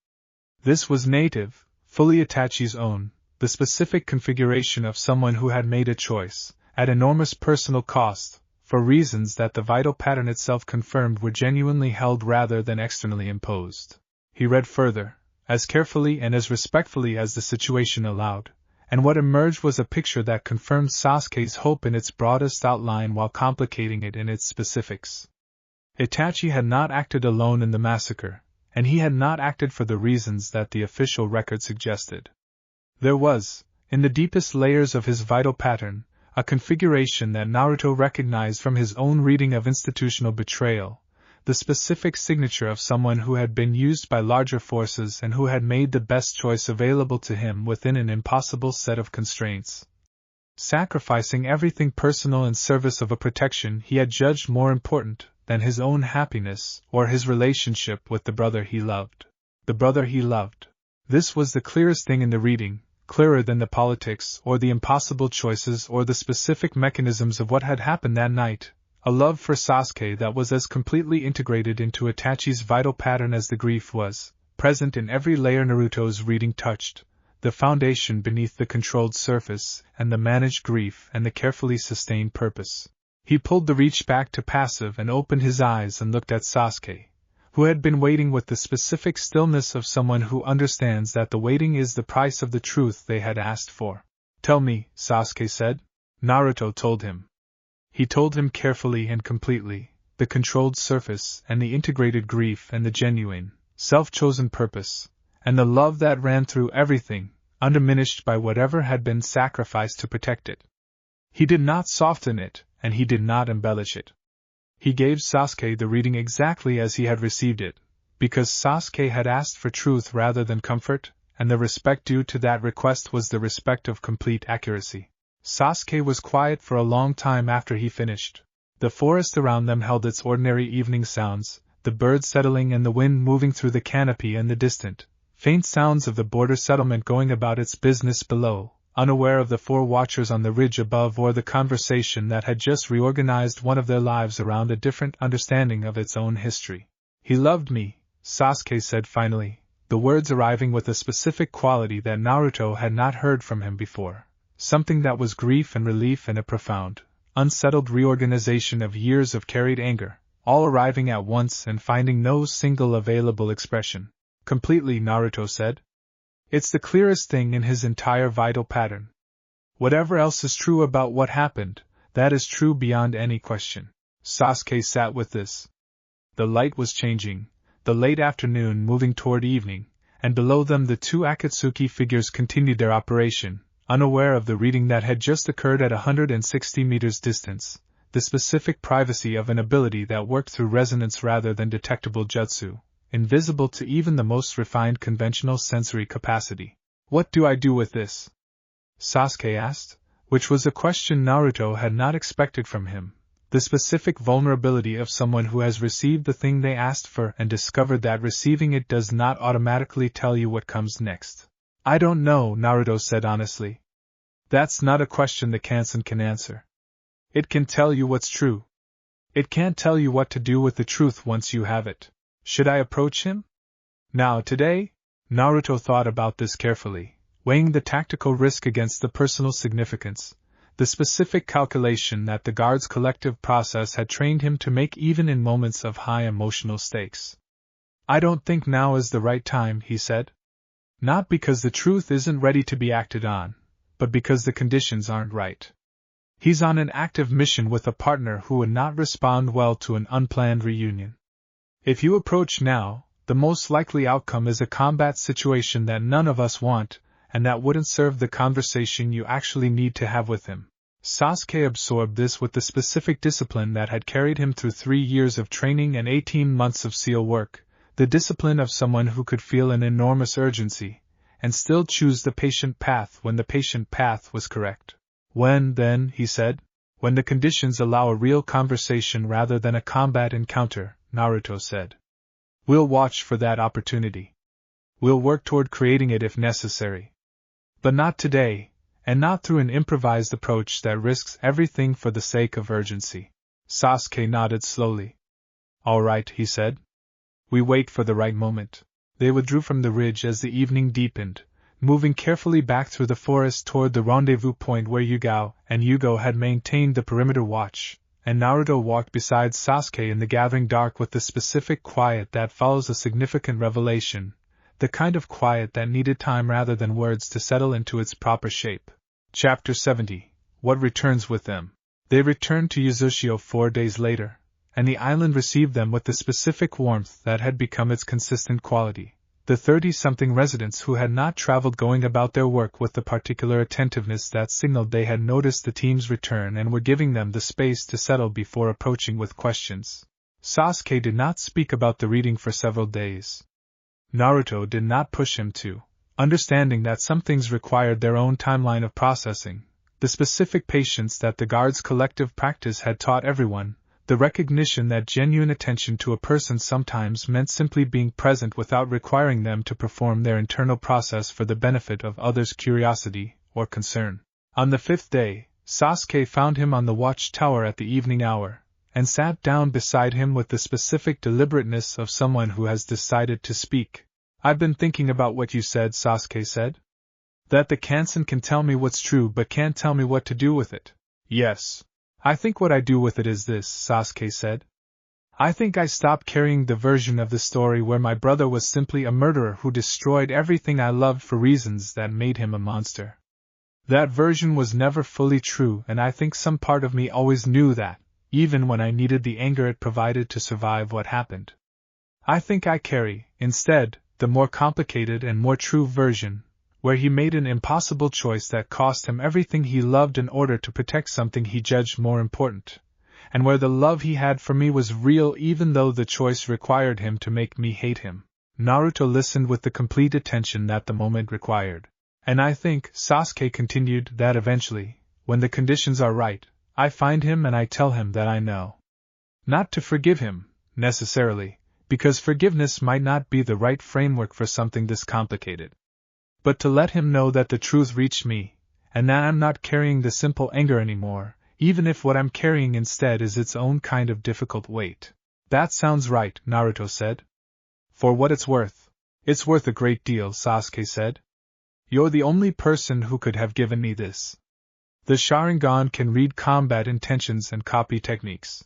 This was native, fully Itachi's own, the specific configuration of someone who had made a choice, at enormous personal cost, for reasons that the vital pattern itself confirmed were genuinely held rather than externally imposed. He read further, as carefully and as respectfully as the situation allowed, and what emerged was a picture that confirmed Sasuke's hope in its broadest outline while complicating it in its specifics. Itachi had not acted alone in the massacre, and he had not acted for the reasons that the official record suggested. There was, in the deepest layers of his vital pattern, a configuration that Naruto recognized from his own reading of institutional betrayal, the specific signature of someone who had been used by larger forces and who had made the best choice available to him within an impossible set of constraints. Sacrificing everything personal in service of a protection he had judged more important than his own happiness or his relationship with the brother he loved. The brother he loved. This was the clearest thing in the reading, clearer than the politics or the impossible choices or the specific mechanisms of what had happened that night. A love for Sasuke that was as completely integrated into Itachi's vital pattern as the grief was, present in every layer Naruto's reading touched, the foundation beneath the controlled surface, and the managed grief and the carefully sustained purpose. He pulled the reach back to passive and opened his eyes and looked at Sasuke, who had been waiting with the specific stillness of someone who understands that the waiting is the price of the truth they had asked for. "Tell me," Sasuke said. Naruto told him. He told him carefully and completely, the controlled surface and the integrated grief and the genuine, self-chosen purpose, and the love that ran through everything, undiminished by whatever had been sacrificed to protect it. He did not soften it, and he did not embellish it. He gave Sasuke the reading exactly as he had received it, because Sasuke had asked for truth rather than comfort, and the respect due to that request was the respect of complete accuracy. Sasuke was quiet for a long time after he finished. The forest around them held its ordinary evening sounds, the birds settling and the wind moving through the canopy and the distant, faint sounds of the border settlement going about its business below, unaware of the 4 watchers on the ridge above or the conversation that had just reorganized one of their lives around a different understanding of its own history. "He loved me," Sasuke said finally, the words arriving with a specific quality that Naruto had not heard from him before. Something that was grief and relief and a profound, unsettled reorganization of years of carried anger, all arriving at once and finding no single available expression. "Completely," Naruto said. "It's the clearest thing in his entire vital pattern. Whatever else is true about what happened, that is true beyond any question." Sasuke sat with this. The light was changing, the late afternoon moving toward evening, and below them the 2 Akatsuki figures continued their operation, unaware of the reading that had just occurred at 160 meters distance, the specific privacy of an ability that worked through resonance rather than detectable jutsu, invisible to even the most refined conventional sensory capacity. What do I do with this? Sasuke asked, which was a question Naruto had not expected from him. The specific vulnerability of someone who has received the thing they asked for and discovered that receiving it does not automatically tell you what comes next. I don't know, Naruto said honestly. That's not a question the Kansen can answer. It can tell you what's true. It can't tell you what to do with the truth once you have it. Should I approach him? Now, today? Naruto thought about this carefully, weighing the tactical risk against the personal significance, the specific calculation that the guard's collective process had trained him to make even in moments of high emotional stakes. I don't think now is the right time, he said. Not because the truth isn't ready to be acted on, but because the conditions aren't right. He's on an active mission with a partner who would not respond well to an unplanned reunion. If you approach now, the most likely outcome is a combat situation that none of us want, and that wouldn't serve the conversation you actually need to have with him. Sasuke absorbed this with the specific discipline that had carried him through 3 years of training and 18 months of SEAL work, the discipline of someone who could feel an enormous urgency, and still choose the patient path when the patient path was correct. When, then, he said, when the conditions allow a real conversation rather than a combat encounter, Naruto said. We'll watch for that opportunity. We'll work toward creating it if necessary. But not today, and not through an improvised approach that risks everything for the sake of urgency. Sasuke nodded slowly. All right, he said. We wait for the right moment. They withdrew from the ridge as the evening deepened, moving carefully back through the forest toward the rendezvous point where Yugao and Yugo had maintained the perimeter watch, and Naruto walked beside Sasuke in the gathering dark with the specific quiet that follows a significant revelation, the kind of quiet that needed time rather than words to settle into its proper shape. Chapter 70. What returns with them? They returned to Uzushio 4 days later, and the island received them with the specific warmth that had become its consistent quality. The 30-something residents who had not traveled going about their work with the particular attentiveness that signaled they had noticed the team's return and were giving them the space to settle before approaching with questions. Sasuke did not speak about the reading for several days. Naruto did not push him to, understanding that some things required their own timeline of processing, the specific patience that the guard's collective practice had taught everyone, the recognition that genuine attention to a person sometimes meant simply being present without requiring them to perform their internal process for the benefit of others' curiosity or concern. On the 5th day, Sasuke found him on the watchtower at the evening hour, and sat down beside him with the specific deliberateness of someone who has decided to speak. I've been thinking about what you said, Sasuke said. That the Kansen can tell me what's true but can't tell me what to do with it. Yes. I think what I do with it is this, Sasuke said. I think I stopped carrying the version of the story where my brother was simply a murderer who destroyed everything I loved for reasons that made him a monster. That version was never fully true, and I think some part of me always knew that, even when I needed the anger it provided to survive what happened. I think I carry, instead, the more complicated and more true version, where he made an impossible choice that cost him everything he loved in order to protect something he judged more important, and where the love he had for me was real even though the choice required him to make me hate him. Naruto listened with the complete attention that the moment required. And I think, Sasuke continued, that eventually, when the conditions are right, I find him and I tell him that I know. Not to forgive him, necessarily, because forgiveness might not be the right framework for something this complicated. But to let him know that the truth reached me, and that I'm not carrying the simple anger anymore, even if what I'm carrying instead is its own kind of difficult weight. That sounds right, Naruto said. For what it's worth. It's worth a great deal, Sasuke said. You're the only person who could have given me this. The Sharingan can read combat intentions and copy techniques.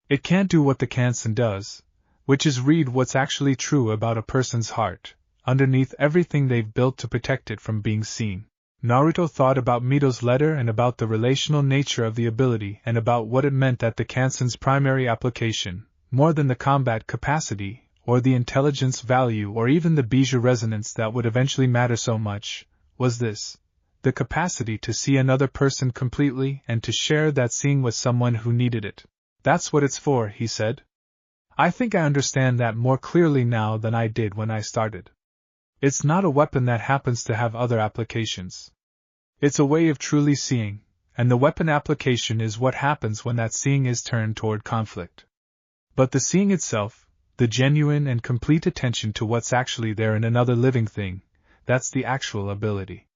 It can't do what the Kansen does, which is read what's actually true about a person's heart, underneath everything they've built to protect it from being seen. Naruto thought about Mito's letter and about the relational nature of the ability and about what it meant that the Kansen's primary application, more than the combat capacity, or the intelligence value or even the Bijou resonance that would eventually matter so much, was this: the capacity to see another person completely and to share that seeing with someone who needed it. That's what it's for, he said. I think I understand that more clearly now than I did when I started. It's not a weapon that happens to have other applications. It's a way of truly seeing, and the weapon application is what happens when that seeing is turned toward conflict. But the seeing itself, the genuine and complete attention to what's actually there in another living thing, that's the actual ability.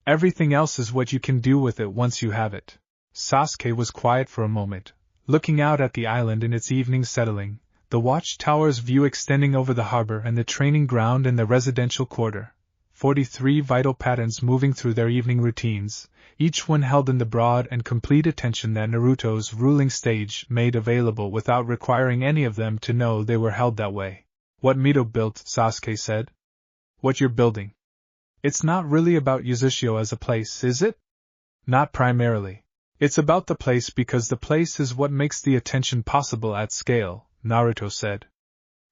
Everything else is what you can do with it once you have it. Sasuke was quiet for a moment, looking out at the island in its evening settling, the watchtower's view extending over the harbor and the training ground and the residential quarter. 43 vital patterns moving through their evening routines, each one held in the broad and complete attention that Naruto's ruling stage made available without requiring any of them to know they were held that way. What Mito built, Sasuke said. What you're building. It's not really about Uzushio as a place, is it? Not primarily. It's about the place because the place is what makes the attention possible at scale, Naruto said.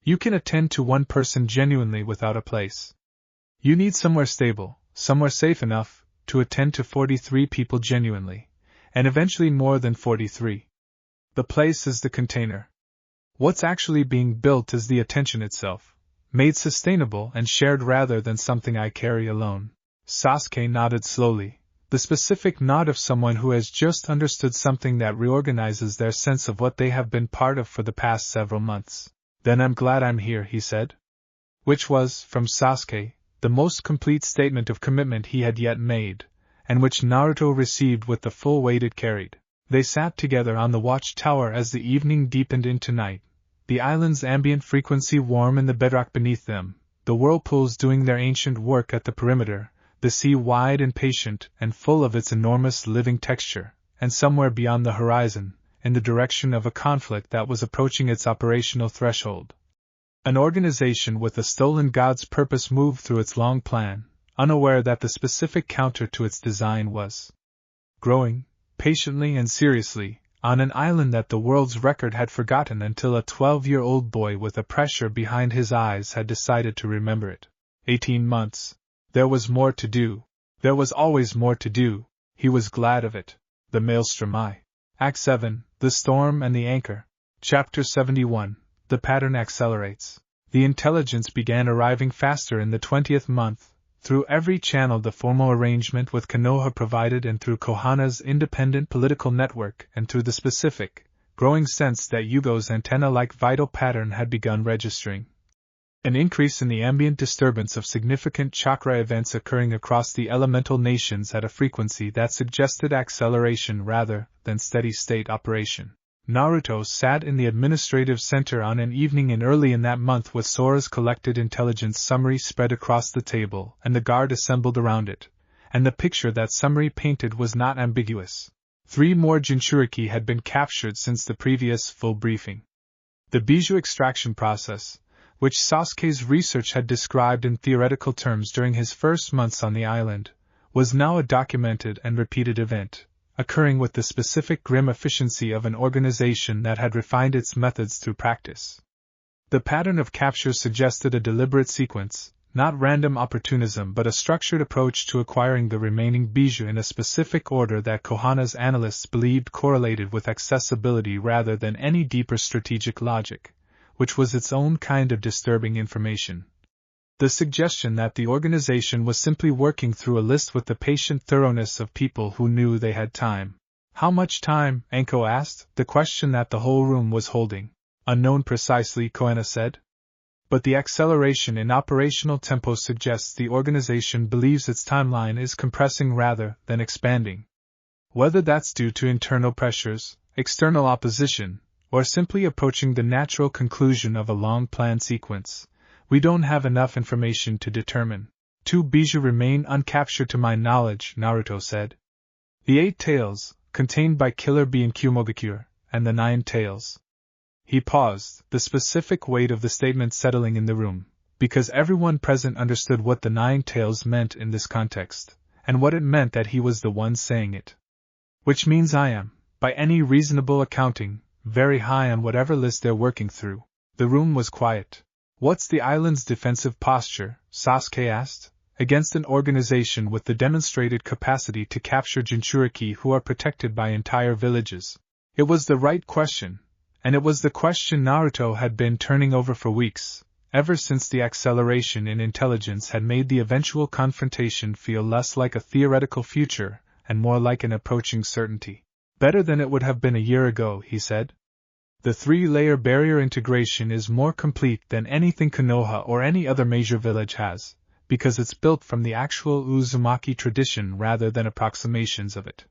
You can attend to one person genuinely without a place. You need somewhere stable, somewhere safe enough, to attend to 43 people genuinely, and eventually more than 43. The place is the container. What's actually being built is the attention itself, made sustainable and shared rather than something I carry alone. Sasuke nodded slowly, the specific nod of someone who has just understood something that reorganizes their sense of what they have been part of for the past several months. Then I'm glad I'm here, he said. Which was, from Sasuke, the most complete statement of commitment he had yet made, and which Naruto received with the full weight it carried. They sat together on the watchtower as the evening deepened into night, the island's ambient frequency warm in the bedrock beneath them, the whirlpools doing their ancient work at the perimeter, the sea wide and patient and full of its enormous living texture, and somewhere beyond the horizon, in the direction of a conflict that was approaching its operational threshold. An organization with a stolen god's purpose moved through its long plan, unaware that the specific counter to its design was growing, patiently and seriously, on an island that the world's record had forgotten until a 12-year-old boy with a pressure behind his eyes had decided to remember it. 18 months. There was more to do. There was always more to do. He was glad of it. The Maelstrom Eye. Act 7, The Storm and the Anchor. Chapter 71. The pattern accelerates. The intelligence began arriving faster in the 20th month, through every channel the formal arrangement with Konoha provided and through Konoha's independent political network and through the specific, growing sense that Yugo's antenna-like vital pattern had begun registering. An increase in the ambient disturbance of significant chakra events occurring across the elemental nations at a frequency that suggested acceleration rather than steady-state operation. Naruto sat in the administrative center on an evening early in that month with Sora's collected intelligence summary spread across the table and the guard assembled around it, and the picture that summary painted was not ambiguous. 3 more Jinchuriki had been captured since the previous full briefing. The bijou extraction process, which Sasuke's research had described in theoretical terms during his first months on the island, was now a documented and repeated event, occurring with the specific grim efficiency of an organization that had refined its methods through practice. The pattern of capture suggested a deliberate sequence, not random opportunism but a structured approach to acquiring the remaining bijou in a specific order that Konoha's analysts believed correlated with accessibility rather than any deeper strategic logic, which was its own kind of disturbing information. The suggestion that the organization was simply working through a list with the patient thoroughness of people who knew they had time. How much time? Anko asked, the question that the whole room was holding. Unknown precisely, Konoha said. But the acceleration in operational tempo suggests the organization believes its timeline is compressing rather than expanding. Whether that's due to internal pressures, external opposition, or simply approaching the natural conclusion of a long-planned sequence, we don't have enough information to determine. 2 bijou remain uncaptured to my knowledge, Naruto said. The 8 tails, contained by Killer Bee and Kumogakure, and the 9 tails. He paused, the specific weight of the statement settling in the room, because everyone present understood what the 9 tails meant in this context, and what it meant that he was the one saying it. Which means I am, by any reasonable accounting, very high on whatever list they're working through. The room was quiet. What's the island's defensive posture, Sasuke asked, against an organization with the demonstrated capacity to capture Jinchuriki who are protected by entire villages? It was the right question, and it was the question Naruto had been turning over for weeks, ever since the acceleration in intelligence had made the eventual confrontation feel less like a theoretical future and more like an approaching certainty. Better than it would have been a year ago, he said. The 3-layer barrier integration is more complete than anything Konoha or any other major village has, because it's built from the actual Uzumaki tradition rather than approximations of it.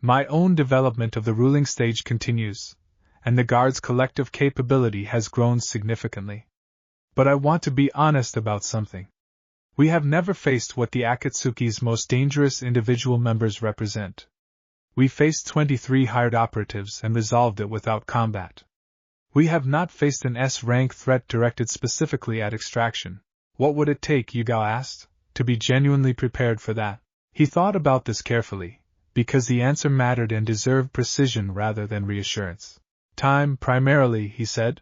My own development of the ruling stage continues, and the guard's collective capability has grown significantly. But I want to be honest about something. We have never faced what the Akatsuki's most dangerous individual members represent. We faced 23 hired operatives and resolved it without combat. We have not faced an S-rank threat directed specifically at extraction. What would it take, Yugao asked, to be genuinely prepared for that? He thought about this carefully, because the answer mattered and deserved precision rather than reassurance. Time, primarily, he said.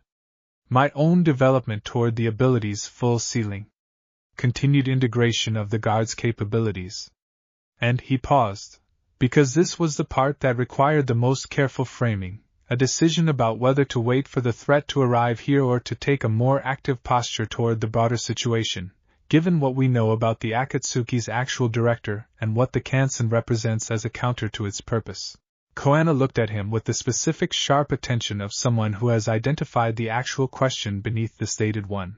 My own development toward the ability's full ceiling. Continued integration of the guard's capabilities. And he paused, because this was the part that required the most careful framing, a decision about whether to wait for the threat to arrive here or to take a more active posture toward the broader situation, given what we know about the Akatsuki's actual director and what the Kansen represents as a counter to its purpose. Koana looked at him with the specific sharp attention of someone who has identified the actual question beneath the stated one.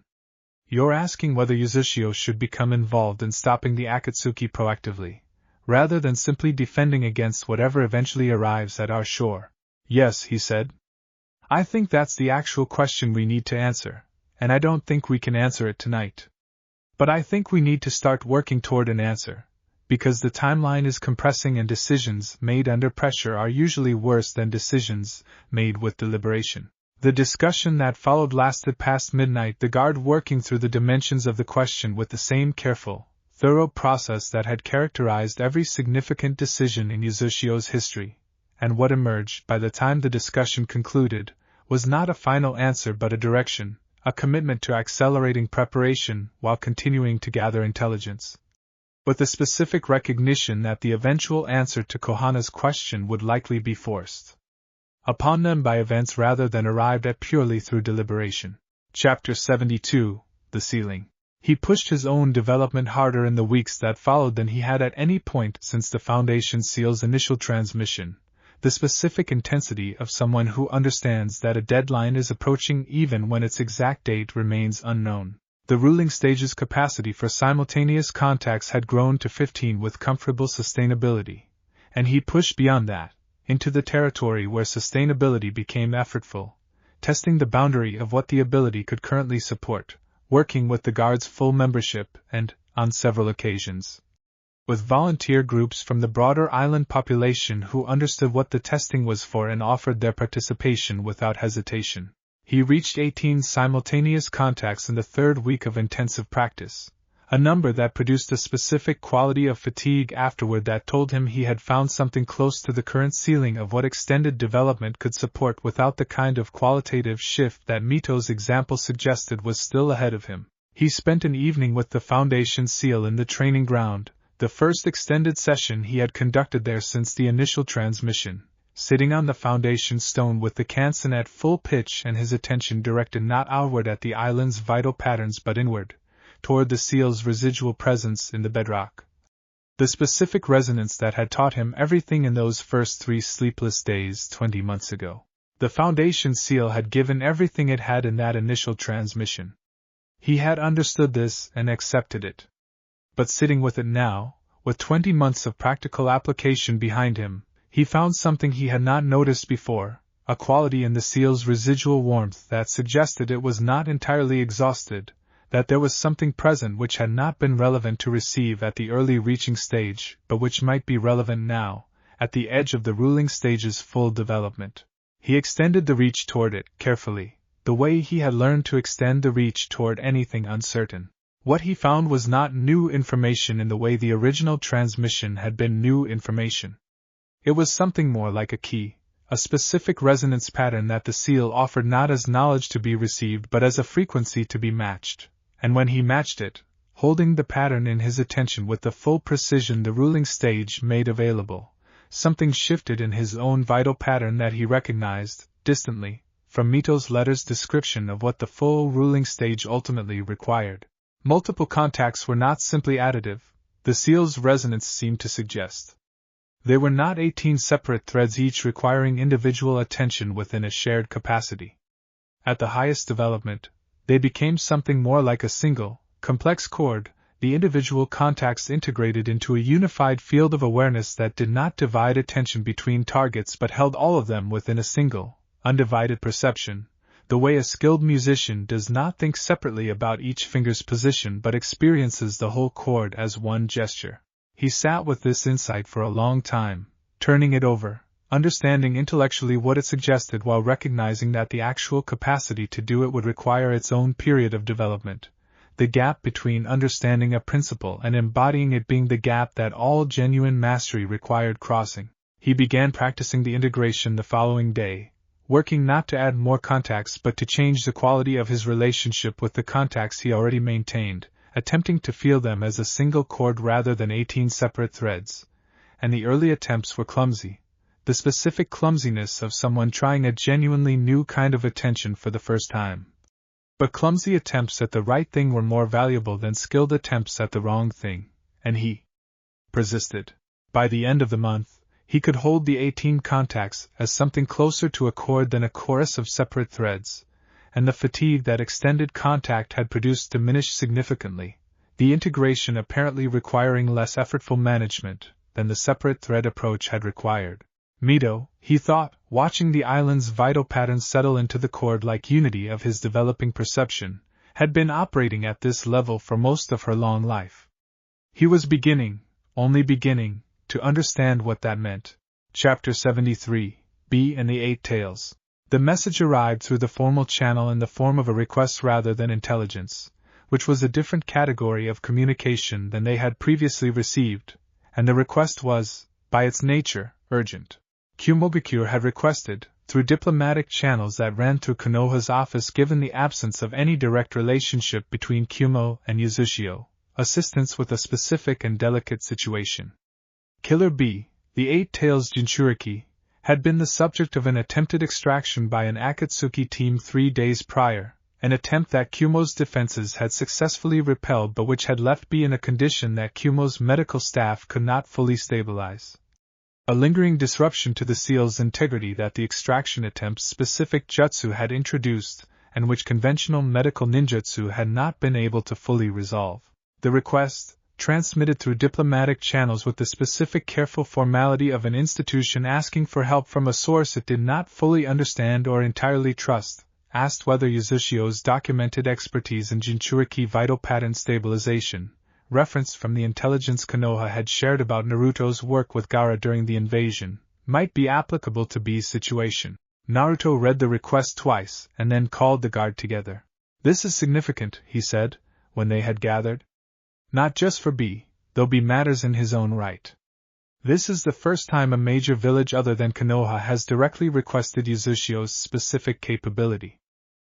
You're asking whether Uzushio should become involved in stopping the Akatsuki proactively, rather than simply defending against whatever eventually arrives at our shore. Yes, he said. I think that's the actual question we need to answer, and I don't think we can answer it tonight. But I think we need to start working toward an answer, because the timeline is compressing and decisions made under pressure are usually worse than decisions made with deliberation. The discussion that followed lasted past midnight, the guard working through the dimensions of the question with the same careful, thorough process that had characterized every significant decision in Uzushio's history, and what emerged, by the time the discussion concluded, was not a final answer but a direction, a commitment to accelerating preparation while continuing to gather intelligence. With the specific recognition that the eventual answer to Kohana's question would likely be forced upon them by events rather than arrived at purely through deliberation. Chapter 72, The Ceiling. He pushed his own development harder in the weeks that followed than he had at any point since the Foundation Seal's initial transmission, the specific intensity of someone who understands that a deadline is approaching even when its exact date remains unknown. The ruling stage's capacity for simultaneous contacts had grown to 15 with comfortable sustainability, and he pushed beyond that, into the territory where sustainability became effortful, testing the boundary of what the ability could currently support, working with the guard's full membership and, on several occasions, with volunteer groups from the broader island population who understood what the testing was for and offered their participation without hesitation. He reached 18 simultaneous contacts in the third week of intensive practice, a number that produced a specific quality of fatigue afterward that told him he had found something close to the current ceiling of what extended development could support without the kind of qualitative shift that Mito's example suggested was still ahead of him. He spent an evening with the Foundation SEAL in the training ground, the first extended session he had conducted there since the initial transmission, sitting on the foundation stone with the Kansen at full pitch and his attention directed not outward at the island's vital patterns but inward, toward the seal's residual presence in the bedrock. The specific resonance that had taught him everything in those first 3 sleepless days 20 months ago. The Foundation seal had given everything it had in that initial transmission. He had understood this and accepted it. But sitting with it now, with 20 months of practical application behind him, he found something he had not noticed before, a quality in the seal's residual warmth that suggested it was not entirely exhausted, that there was something present which had not been relevant to receive at the early reaching stage, but which might be relevant now, at the edge of the ruling stage's full development. He extended the reach toward it, carefully, the way he had learned to extend the reach toward anything uncertain. What he found was not new information in the way the original transmission had been new information. It was something more like a key, a specific resonance pattern that the seal offered not as knowledge to be received but as a frequency to be matched, and when he matched it, holding the pattern in his attention with the full precision the ruling stage made available, something shifted in his own vital pattern that he recognized, distantly, from Mito's letter's description of what the full ruling stage ultimately required. Multiple contacts were not simply additive, the seal's resonance seemed to suggest. They were not 18 separate threads each requiring individual attention within a shared capacity. At the highest development, they became something more like a single, complex cord, the individual contacts integrated into a unified field of awareness that did not divide attention between targets but held all of them within a single, undivided perception, the way a skilled musician does not think separately about each finger's position but experiences the whole chord as one gesture. He sat with this insight for a long time, turning it over, understanding intellectually what it suggested while recognizing that the actual capacity to do it would require its own period of development, the gap between understanding a principle and embodying it being the gap that all genuine mastery required crossing. He began practicing the integration the following day, working not to add more contacts but to change the quality of his relationship with the contacts he already maintained, attempting to feel them as a single cord rather than 18 separate threads. And the early attempts were clumsy, the specific clumsiness of someone trying a genuinely new kind of attention for the first time. But clumsy attempts at the right thing were more valuable than skilled attempts at the wrong thing, and he persisted. By the end of the month, he could hold the 18 contacts as something closer to a cord than a chorus of separate threads, and the fatigue that extended contact had produced diminished significantly, the integration apparently requiring less effortful management than the separate thread approach had required. Mito, he thought, watching the island's vital patterns settle into the cord-like unity of his developing perception, had been operating at this level for most of her long life. He was beginning, only beginning, to understand what that meant. Chapter 73, B and the Eight Tails. The message arrived through the formal channel in the form of a request rather than intelligence, which was a different category of communication than they had previously received, and the request was, by its nature, urgent. Kumogakure had requested, through diplomatic channels that ran through Konoha's office given the absence of any direct relationship between Kumo and Uzushio, assistance with a specific and delicate situation. Killer B, the Eight Tails Jinchuriki, had been the subject of an attempted extraction by an Akatsuki team 3 days prior, an attempt that Kumo's defenses had successfully repelled but which had left B in a condition that Kumo's medical staff could not fully stabilize. A lingering disruption to the seal's integrity that the extraction attempt's specific jutsu had introduced, and which conventional medical ninjutsu had not been able to fully resolve. The request, transmitted through diplomatic channels with the specific careful formality of an institution asking for help from a source it did not fully understand or entirely trust, asked whether Uzushio's documented expertise in Jinchuriki vital pattern stabilization, referenced from the intelligence Konoha had shared about Naruto's work with Gaara during the invasion, might be applicable to B's situation. Naruto read the request twice and then called the guard together. "This is significant," he said, when they had gathered. "Not just for B, though B matters in his own right. This is the first time a major village other than Konoha has directly requested Uzushio's specific capability.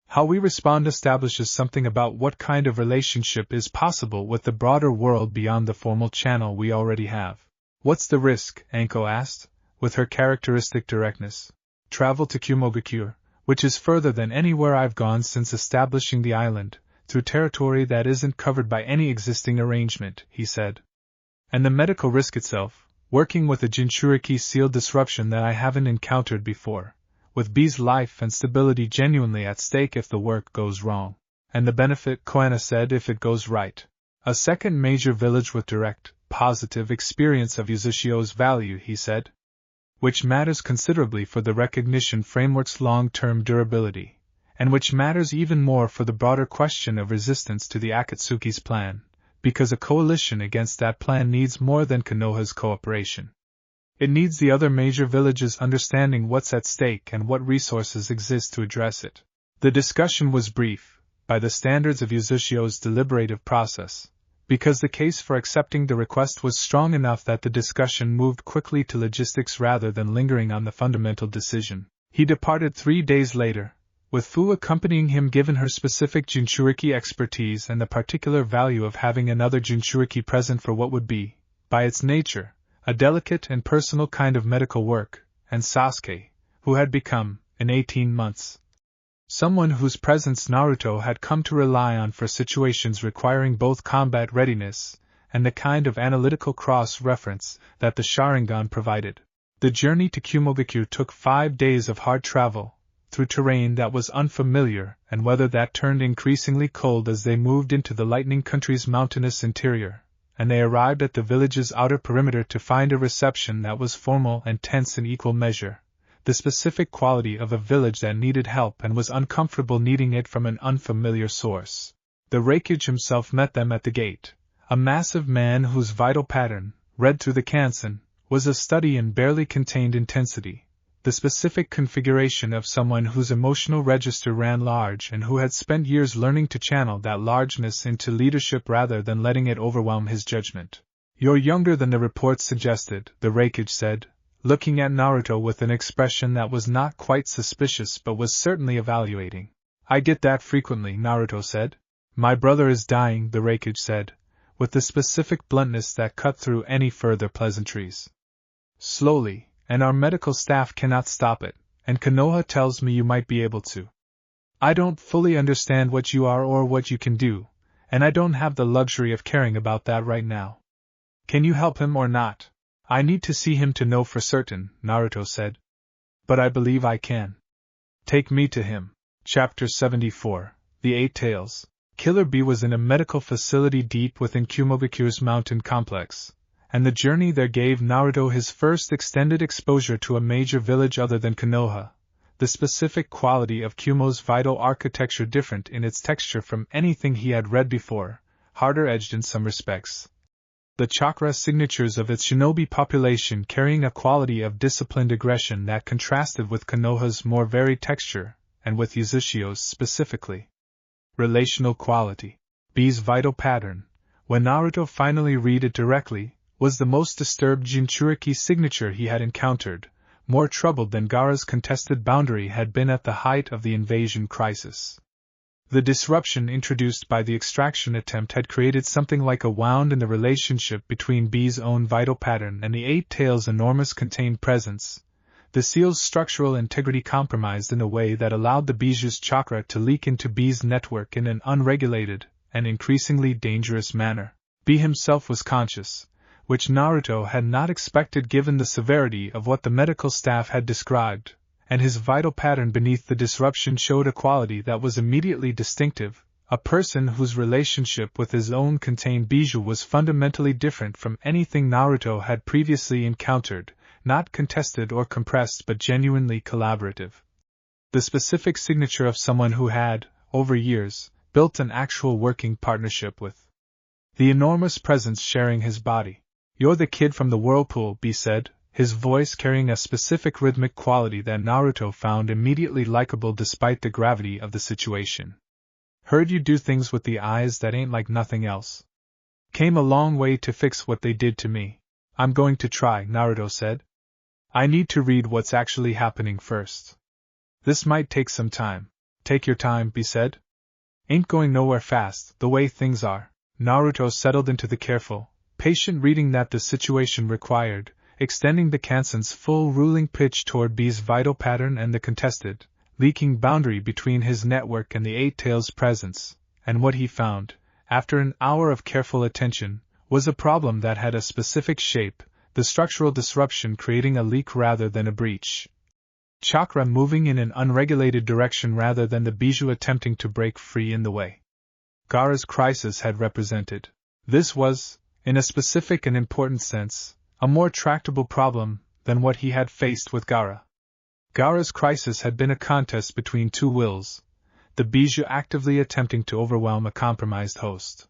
How we respond establishes something about what kind of relationship is possible with the broader world beyond the formal channel we already have." "What's the risk?" Anko asked, with her characteristic directness. "Travel to Kumogakure, which is further than anywhere I've gone since establishing the island, through territory that isn't covered by any existing arrangement," he said. "And the medical risk itself, working with a Jinchuriki seal disruption that I haven't encountered before, with B's life and stability genuinely at stake if the work goes wrong. And the benefit," Konoha said, "if it goes right. A second major village with direct, positive experience of Uzushio's value," he said. "Which matters considerably for the recognition framework's long-term durability, and which matters even more for the broader question of resistance to the Akatsuki's plan, because a coalition against that plan needs more than Konoha's cooperation. It needs the other major villages understanding what's at stake and what resources exist to address it." The discussion was brief, by the standards of Uzushio's deliberative process, because the case for accepting the request was strong enough that the discussion moved quickly to logistics rather than lingering on the fundamental decision. He departed 3 days later, with Fu accompanying him given her specific Jinchuriki expertise and the particular value of having another Jinchuriki present for what would be, by its nature, a delicate and personal kind of medical work, and Sasuke, who had become, in 18 months, Someone whose presence Naruto had come to rely on for situations requiring both combat readiness and the kind of analytical cross-reference that the Sharingan provided. The journey to Kumogakure took 5 days of hard travel, through terrain that was unfamiliar and weather that turned increasingly cold as they moved into the Lightning Country's mountainous interior, and they arrived at the village's outer perimeter to find a reception that was formal and tense in equal measure, the specific quality of a village that needed help and was uncomfortable needing it from an unfamiliar source. The Raikage himself met them at the gate, a massive man whose vital pattern, read through the Kansen, was a study in barely contained intensity, the specific configuration of someone whose emotional register ran large and who had spent years learning to channel that largeness into leadership rather than letting it overwhelm his judgment. "You're younger than the report suggested," the Raikage said, looking at Naruto with an expression that was not quite suspicious but was certainly evaluating. "I get that frequently," Naruto said. "My brother is dying," the Raikage said, with the specific bluntness that cut through any further pleasantries. "Slowly, and our medical staff cannot stop it, and Konoha tells me you might be able to. I don't fully understand what you are or what you can do, and I don't have the luxury of caring about that right now. Can you help him or not? I need to see him to know for certain," Naruto said. "But I believe I can. Take me to him." Chapter 74, The Eight Tails. Killer Bee was in a medical facility deep within Kumogakure's mountain complex, and the journey there gave Naruto his first extended exposure to a major village other than Konoha, the specific quality of Kumo's vital architecture different in its texture from anything he had read before, harder-edged in some respects. The chakra signatures of its shinobi population carrying a quality of disciplined aggression that contrasted with Konoha's more varied texture, and with Uzushio's specifically. Relational quality. B's vital pattern, when Naruto finally read it directly, was the most disturbed Jinchuriki signature he had encountered, more troubled than Gaara's contested boundary had been at the height of the invasion crisis. The disruption introduced by the extraction attempt had created something like a wound in the relationship between B's own vital pattern and the Eight Tails' enormous contained presence, the seal's structural integrity compromised in a way that allowed the Biju's chakra to leak into B's network in an unregulated and increasingly dangerous manner. B himself was conscious, which Naruto had not expected given the severity of what the medical staff had described, and his vital pattern beneath the disruption showed a quality that was immediately distinctive, a person whose relationship with his own contained Biju was fundamentally different from anything Naruto had previously encountered, not contested or compressed but genuinely collaborative. The specific signature of someone who had, over years, built an actual working partnership with the enormous presence sharing his body. "You're the kid from the whirlpool," B said, his voice carrying a specific rhythmic quality that Naruto found immediately likable despite the gravity of the situation. "Heard you do things with the eyes that ain't like nothing else. Came a long way to fix what they did to me." "I'm going to try," Naruto said. "I need to read what's actually happening first. This might take some time." "Take your time," B said. "Ain't going nowhere fast, the way things are." Naruto settled into the careful, patient reading that the situation required, extending the Kansen's full ruling pitch toward B's vital pattern and the contested, leaking boundary between his network and the Eight Tails' presence, and what he found, after an hour of careful attention, was a problem that had a specific shape, the structural disruption creating a leak rather than a breach. Chakra moving in an unregulated direction rather than the Biju attempting to break free in the way Gaara's crisis had represented. This was, in a specific and important sense, a more tractable problem than what he had faced with Gaara. Gaara's crisis had been a contest between two wills, the Biju actively attempting to overwhelm a compromised host.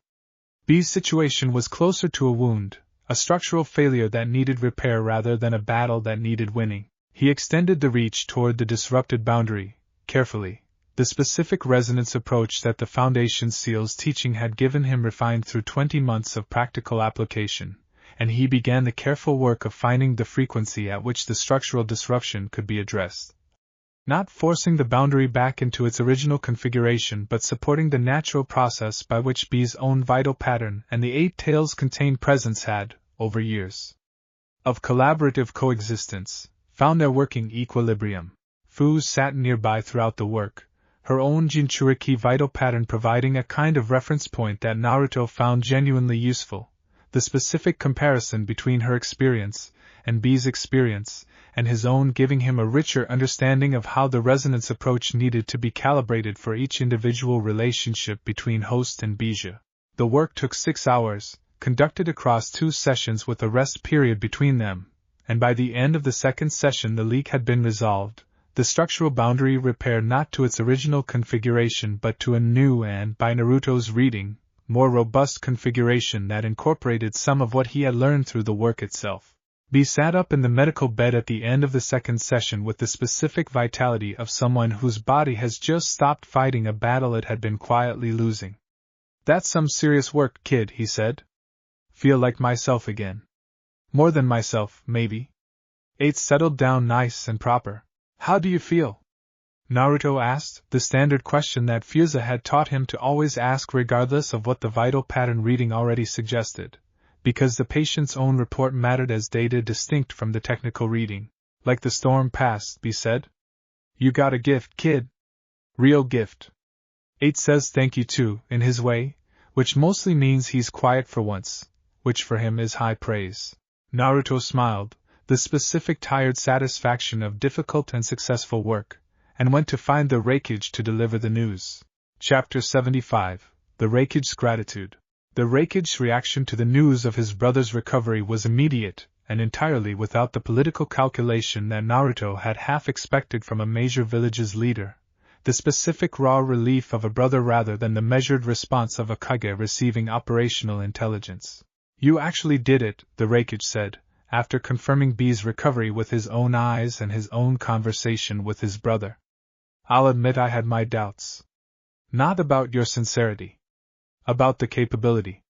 B's situation was closer to a wound, a structural failure that needed repair rather than a battle that needed winning. He extended the reach toward the disrupted boundary, carefully, the specific resonance approach that the Foundation Seal's teaching had given him refined through 20 months of practical application, and he began the careful work of finding the frequency at which the structural disruption could be addressed. Not forcing the boundary back into its original configuration but supporting the natural process by which B's own vital pattern and the Eight Tails' contained presence had, over years of collaborative coexistence, found their working equilibrium. Fu sat nearby throughout the work, her own Jinchuriki vital pattern providing a kind of reference point that Naruto found genuinely useful, the specific comparison between her experience and B's experience, and his own giving him a richer understanding of how the resonance approach needed to be calibrated for each individual relationship between host and Bija. The work took 6 hours, conducted across 2 sessions with a rest period between them, and by the end of the second session the leak had been resolved, the structural boundary repaired not to its original configuration but to a new and, by Naruto's reading, more robust configuration that incorporated some of what he had learned through the work itself. B sat up in the medical bed at the end of the second session with the specific vitality of someone whose body has just stopped fighting a battle it had been quietly losing. "That's some serious work, kid," he said. "Feel like myself again." "More than myself, maybe." 8 settled down nice and proper. "How do you feel?" Naruto asked, the standard question that Fusha had taught him to always ask regardless of what the vital pattern reading already suggested, because the patient's own report mattered as data distinct from the technical reading. "Like the storm passed," B said. "You got a gift, kid. Real gift." 8 says thank you too, in his way, which mostly means he's quiet for once, which for him is high praise. Naruto smiled, the specific tired satisfaction of difficult and successful work, and went to find the Reikage to deliver the news. Chapter 75, The Reikage's Gratitude. The Reikage's reaction to the news of his brother's recovery was immediate, and entirely without the political calculation that Naruto had half expected from a major village's leader, the specific raw relief of a brother rather than the measured response of a Kage receiving operational intelligence. "You actually did it," the Reikage said, after confirming B's recovery with his own eyes and his own conversation with his brother. "I'll admit I had my doubts. Not about your sincerity. About the capability.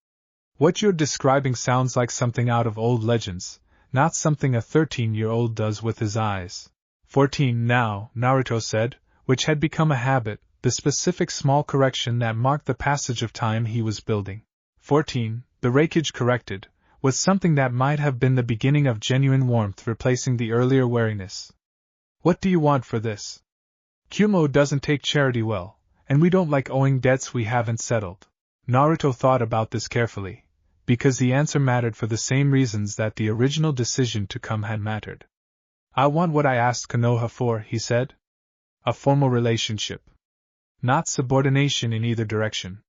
What you're describing sounds like something out of old legends, not something a 13-year-old does with his eyes." 14 now, Naruto said, which had become a habit, the specific small correction that marked the passage of time he was building. 14, the Reikage corrected, was something that might have been the beginning of genuine warmth replacing the earlier wariness. "What do you want for this? Kumo doesn't take charity well, and we don't like owing debts we haven't settled." Naruto thought about this carefully, because the answer mattered for the same reasons that the original decision to come had mattered. "I want what I asked Konoha for," he said. "A formal relationship. Not subordination in either direction.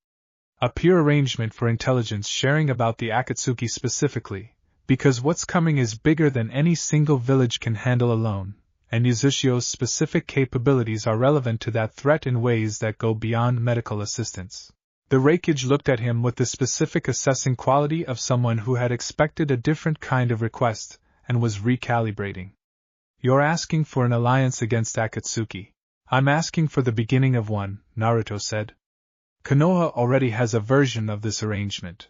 A pure arrangement for intelligence sharing about the Akatsuki specifically, because what's coming is bigger than any single village can handle alone, and Uzushio's specific capabilities are relevant to that threat in ways that go beyond medical assistance." The Reikage looked at him with the specific assessing quality of someone who had expected a different kind of request, and was recalibrating. "You're asking for an alliance against Akatsuki. I'm asking for the beginning of one," Naruto said. "Konoha already has a version of this arrangement.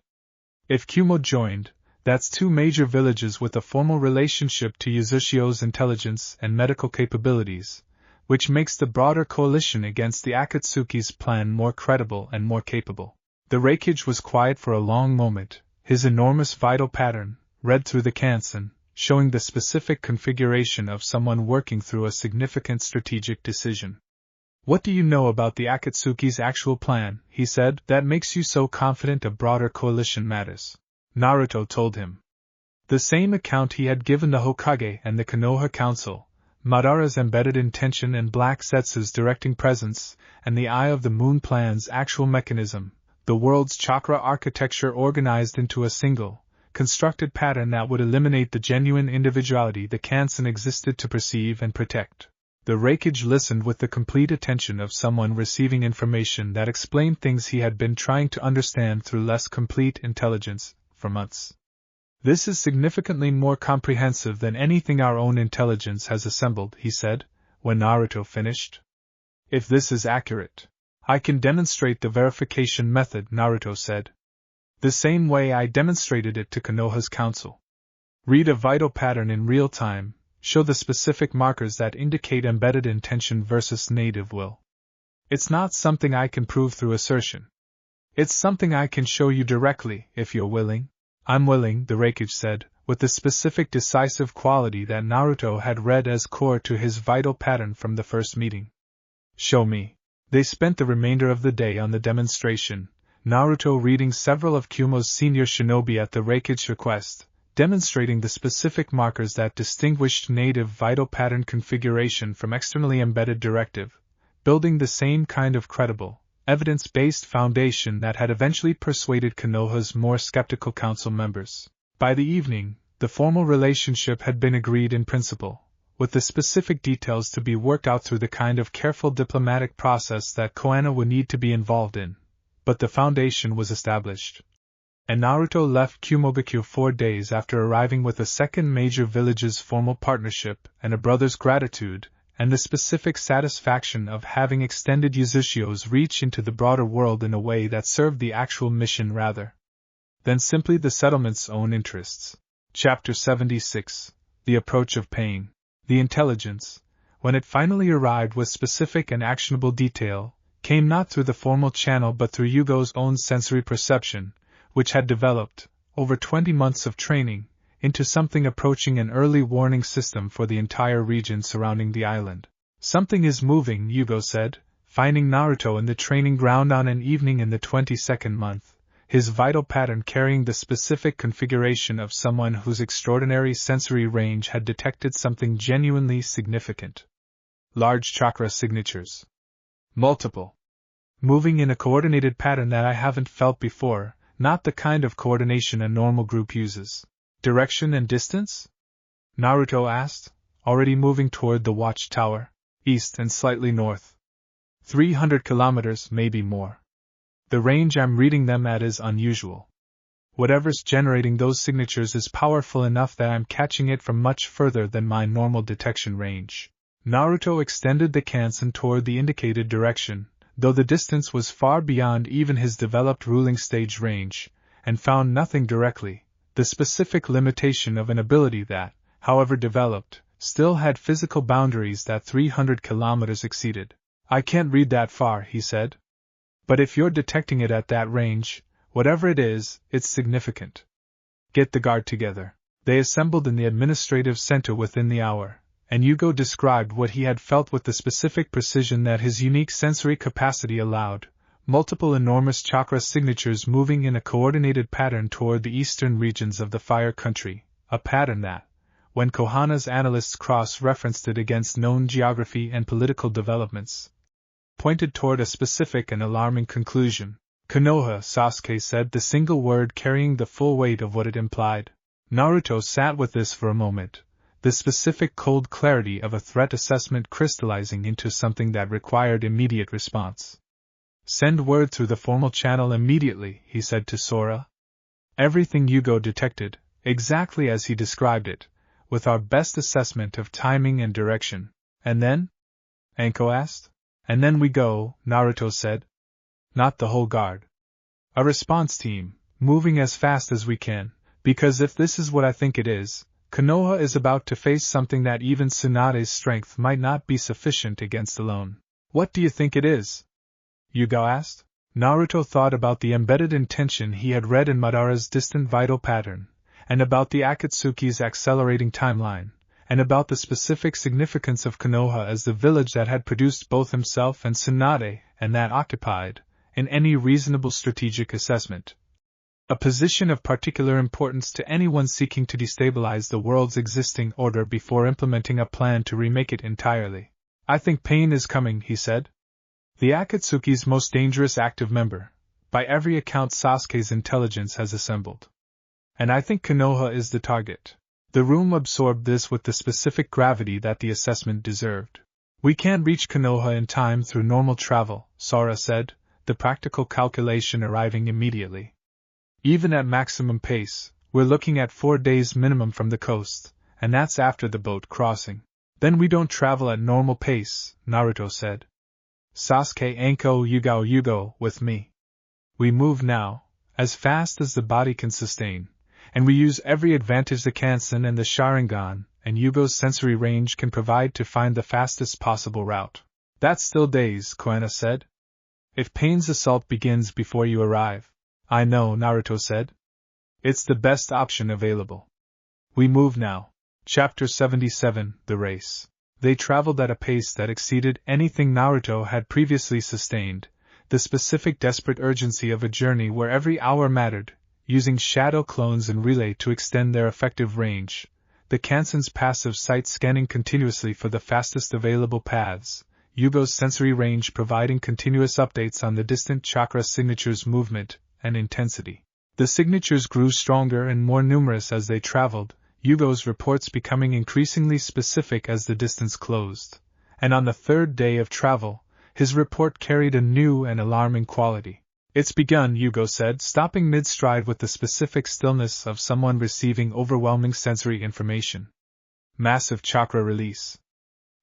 If Kumo joined, that's 2 major villages with a formal relationship to Uzushio's intelligence and medical capabilities, which makes the broader coalition against the Akatsuki's plan more credible and more capable." The Reikage was quiet for a long moment, his enormous vital pattern, read through the Kansen, showing the specific configuration of someone working through a significant strategic decision. "What do you know about the Akatsuki's actual plan," he said, "that makes you so confident a broader coalition matters?" Naruto told him. The same account he had given the Hokage and the Konoha Council, Madara's embedded intention and Black Setsu's directing presence, and the Eye of the Moon plan's actual mechanism, the world's chakra architecture organized into a single, constructed pattern that would eliminate the genuine individuality the Kansen existed to perceive and protect. The Reikage listened with the complete attention of someone receiving information that explained things he had been trying to understand through less complete intelligence for months. "This is significantly more comprehensive than anything our own intelligence has assembled," he said, when Naruto finished. "If this is accurate, I can demonstrate the verification method," Naruto said. "The same way I demonstrated it to Konoha's council. Read a vital pattern in real time, show the specific markers that indicate embedded intention versus native will. It's not something I can prove through assertion. It's something I can show you directly, if you're willing." "I'm willing," the Reikage said, with the specific decisive quality that Naruto had read as core to his vital pattern from the first meeting. "Show me." They spent the remainder of the day on the demonstration, Naruto reading several of Kumo's senior shinobi at the Reiki's request, demonstrating the specific markers that distinguished native vital pattern configuration from externally embedded directive, building the same kind of credible, evidence-based foundation that had eventually persuaded Konoha's more skeptical council members. By the evening, the formal relationship had been agreed in principle, with the specific details to be worked out through the kind of careful diplomatic process that Konoha would need to be involved in. But the foundation was established. And Naruto left Kumogakyo 4 days after arriving with a second major village's formal partnership and a brother's gratitude, and the specific satisfaction of having extended Uzushio's reach into the broader world in a way that served the actual mission rather than simply the settlement's own interests. Chapter 76. The Approach of Pain. The intelligence, when it finally arrived with specific and actionable detail, came not through the formal channel but through Yugo's own sensory perception, which had developed, over 20 months of training, into something approaching an early warning system for the entire region surrounding the island. Something is moving, Yugo said, finding Naruto in the training ground on an evening in the 22nd month, his vital pattern carrying the specific configuration of someone whose extraordinary sensory range had detected something genuinely significant. Large chakra signatures. Multiple. Moving in a coordinated pattern that I haven't felt before, not the kind of coordination a normal group uses. Direction and distance? Naruto asked, already moving toward the watchtower, east and slightly north. 300 kilometers, maybe more. The range I'm reading them at is unusual. Whatever's generating those signatures is powerful enough that I'm catching it from much further than my normal detection range. Naruto extended the Kansen toward the indicated direction, though the distance was far beyond even his developed ruling stage range, and found nothing directly, the specific limitation of an ability that, however developed, still had physical boundaries that 300 kilometers exceeded. I can't read that far, he said. But if you're detecting it at that range, whatever it is, it's significant. Get the guard together. They assembled in the administrative center within the hour, and Yugo described what he had felt with the specific precision that his unique sensory capacity allowed, multiple enormous chakra signatures moving in a coordinated pattern toward the eastern regions of the Fire Country, a pattern that, when Konoha's analysts cross-referenced it against known geography and political developments, pointed toward a specific and alarming conclusion. Konoha, Sasuke said, the single word carrying the full weight of what it implied. Naruto sat with this for a moment, the specific cold clarity of a threat assessment crystallizing into something that required immediate response. Send word through the formal channel immediately, he said to Sora. Everything Yugo detected, exactly as he described it, with our best assessment of timing and direction. And then? Anko asked. And then we go, Naruto said. Not the whole guard. A response team, moving as fast as we can, because if this is what I think it is, Konoha is about to face something that even Tsunade's strength might not be sufficient against alone. What do you think it is? Yugo asked. Naruto thought about the embedded intention he had read in Madara's distant vital pattern, and about the Akatsuki's accelerating timeline, and about the specific significance of Konoha as the village that had produced both himself and Tsunade, and that occupied, in any reasonable strategic assessment, a position of particular importance to anyone seeking to destabilize the world's existing order before implementing a plan to remake it entirely. I think pain is coming, he said. The Akatsuki's most dangerous active member, by every account Sasuke's intelligence has assembled. And I think Konoha is the target. The room absorbed this with the specific gravity that the assessment deserved. We can't reach Konoha in time through normal travel, Sora said, the practical calculation arriving immediately. Even at maximum pace, we're looking at 4 days minimum from the coast, and that's after the boat crossing. Then we don't travel at normal pace, Naruto said. Sasuke, Anko, Yugo, with me. We move now, as fast as the body can sustain, and we use every advantage the Kansen and the Sharingan and Yugo's sensory range can provide to find the fastest possible route. That's still days, Konoha said. If Pain's assault begins before you arrive. I know, Naruto said. It's the best option available. We move now. Chapter 77, The Race. They traveled at a pace that exceeded anything Naruto had previously sustained, the specific desperate urgency of a journey where every hour mattered, using shadow clones and relay to extend their effective range, the Kansen's passive sight scanning continuously for the fastest available paths, Yugo's sensory range providing continuous updates on the distant chakra signatures' movement and intensity. The signatures grew stronger and more numerous as they traveled, Yugo's reports becoming increasingly specific as the distance closed, and on the third day of travel, his report carried a new and alarming quality. "It's begun," Yugo said, stopping mid-stride with the specific stillness of someone receiving overwhelming sensory information. Massive chakra release.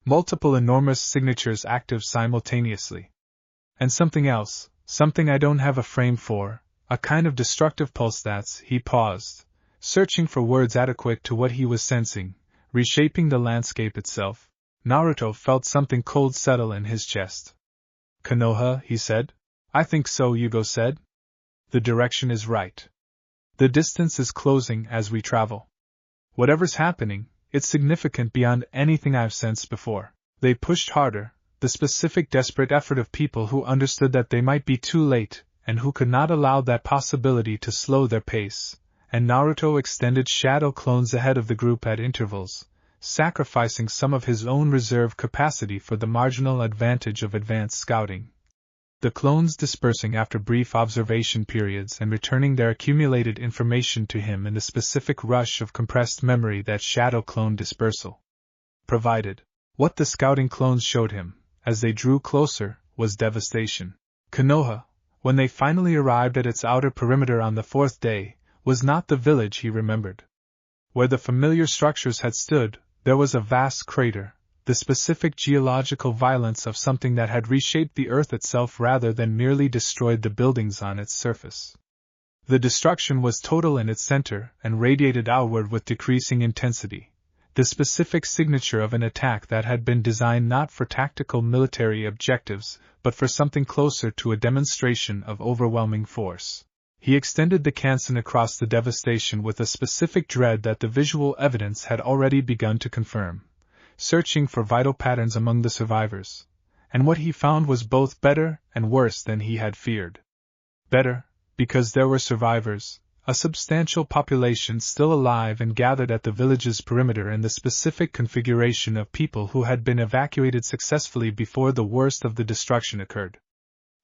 Multiple enormous signatures active simultaneously. And something else, something I don't have a frame for, a kind of destructive pulse that's. He paused, searching for words adequate to what he was sensing, reshaping the landscape itself. Naruto felt something cold settle in his chest. "Konoha," he said. "I think so," Yugo said. "The direction is right. The distance is closing as we travel. Whatever's happening, it's significant beyond anything I've sensed before." They pushed harder, the specific desperate effort of people who understood that they might be too late, and who could not allow that possibility to slow their pace, and Naruto extended shadow clones ahead of the group at intervals, sacrificing some of his own reserve capacity for the marginal advantage of advanced scouting. The clones dispersing after brief observation periods and returning their accumulated information to him in the specific rush of compressed memory that shadow clone dispersal provided. What the scouting clones showed him, as they drew closer, was devastation. Konoha, when they finally arrived at its outer perimeter on the fourth day, was not the village he remembered. Where the familiar structures had stood, there was a vast crater, the specific geological violence of something that had reshaped the earth itself rather than merely destroyed the buildings on its surface. The destruction was total in its center and radiated outward with decreasing intensity, the specific signature of an attack that had been designed not for tactical military objectives, but for something closer to a demonstration of overwhelming force. He extended the Kansen across the devastation with a specific dread that the visual evidence had already begun to confirm, searching for vital patterns among the survivors, and what he found was both better and worse than he had feared. Better, because there were survivors, a substantial population still alive and gathered at the village's perimeter in the specific configuration of people who had been evacuated successfully before the worst of the destruction occurred.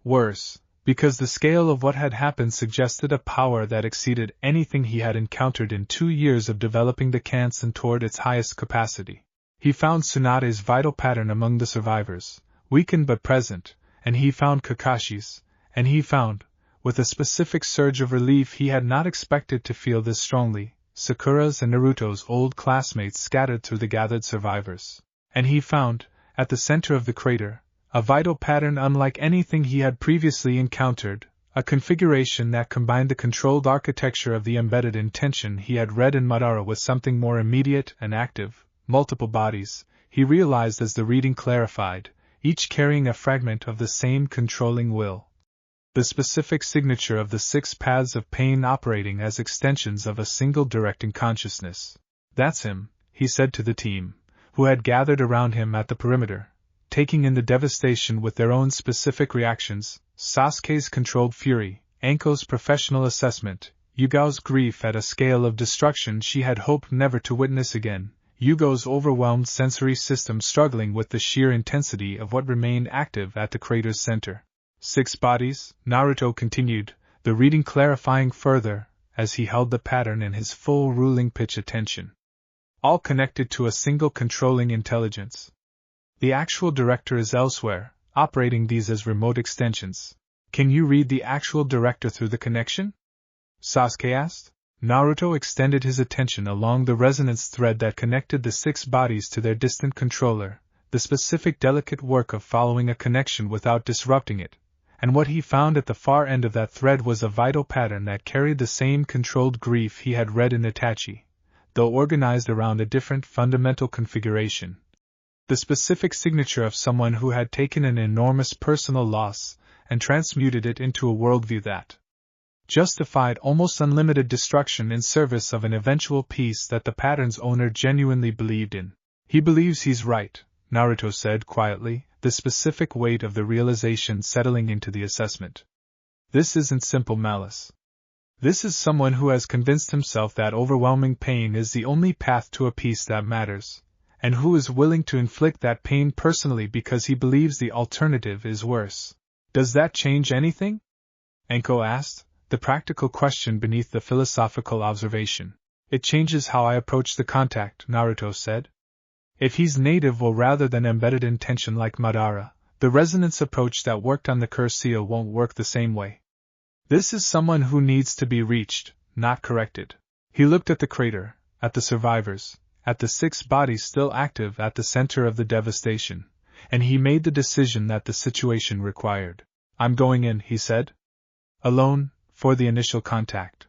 Worse, because the scale of what had happened suggested a power that exceeded anything he had encountered in 2 years of developing the Kansen toward its highest capacity. He found Tsunade's vital pattern among the survivors, weakened but present, and he found Kakashi's, and he found, with a specific surge of relief he had not expected to feel this strongly, Sakura's and Naruto's old classmates scattered through the gathered survivors. And he found, at the center of the crater, a vital pattern unlike anything he had previously encountered, a configuration that combined the controlled architecture of the embedded intention he had read in Madara with something more immediate and active, multiple bodies, he realized as the reading clarified, each carrying a fragment of the same controlling will. The specific signature of the 6 paths of pain operating as extensions of a single directing consciousness. "That's him," he said to the team, who had gathered around him at the perimeter, taking in the devastation with their own specific reactions, Sasuke's controlled fury, Anko's professional assessment, Yugao's grief at a scale of destruction she had hoped never to witness again, Yugo's overwhelmed sensory system struggling with the sheer intensity of what remained active at the crater's center. 6 bodies, Naruto continued, the reading clarifying further, as he held the pattern in his full ruling pitch attention. All connected to a single controlling intelligence. The actual director is elsewhere, operating these as remote extensions. Can you read the actual director through the connection? Sasuke asked. Naruto extended his attention along the resonance thread that connected the 6 bodies to their distant controller, the specific delicate work of following a connection without disrupting it. And what he found at the far end of that thread was a vital pattern that carried the same controlled grief he had read in Itachi, though organized around a different fundamental configuration. The specific signature of someone who had taken an enormous personal loss and transmuted it into a worldview that justified almost unlimited destruction in service of an eventual peace that the pattern's owner genuinely believed in. He believes he's right, Naruto said quietly, the specific weight of the realization settling into the assessment. This isn't simple malice. This is someone who has convinced himself that overwhelming pain is the only path to a peace that matters, and who is willing to inflict that pain personally because he believes the alternative is worse. Does that change anything? Enko asked, the practical question beneath the philosophical observation. It changes how I approach the contact, Naruto said. If he's native or rather than embedded intention like Madara, the resonance approach that worked on the curse seal won't work the same way. This is someone who needs to be reached, not corrected. He looked at the crater, at the survivors, at the 6 bodies still active at the center of the devastation, and he made the decision that the situation required. I'm going in, he said. Alone, for the initial contact.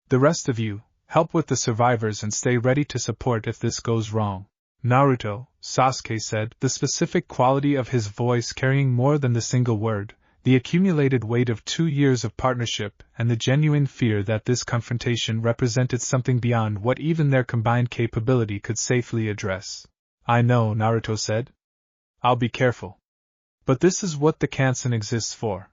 The rest of you, help with the survivors and stay ready to support if this goes wrong. Naruto, Sasuke said, the specific quality of his voice carrying more than the single word, the accumulated weight of 2 years of partnership and the genuine fear that this confrontation represented something beyond what even their combined capability could safely address. I know, Naruto said. I'll be careful. But this is what the Kansen exists for.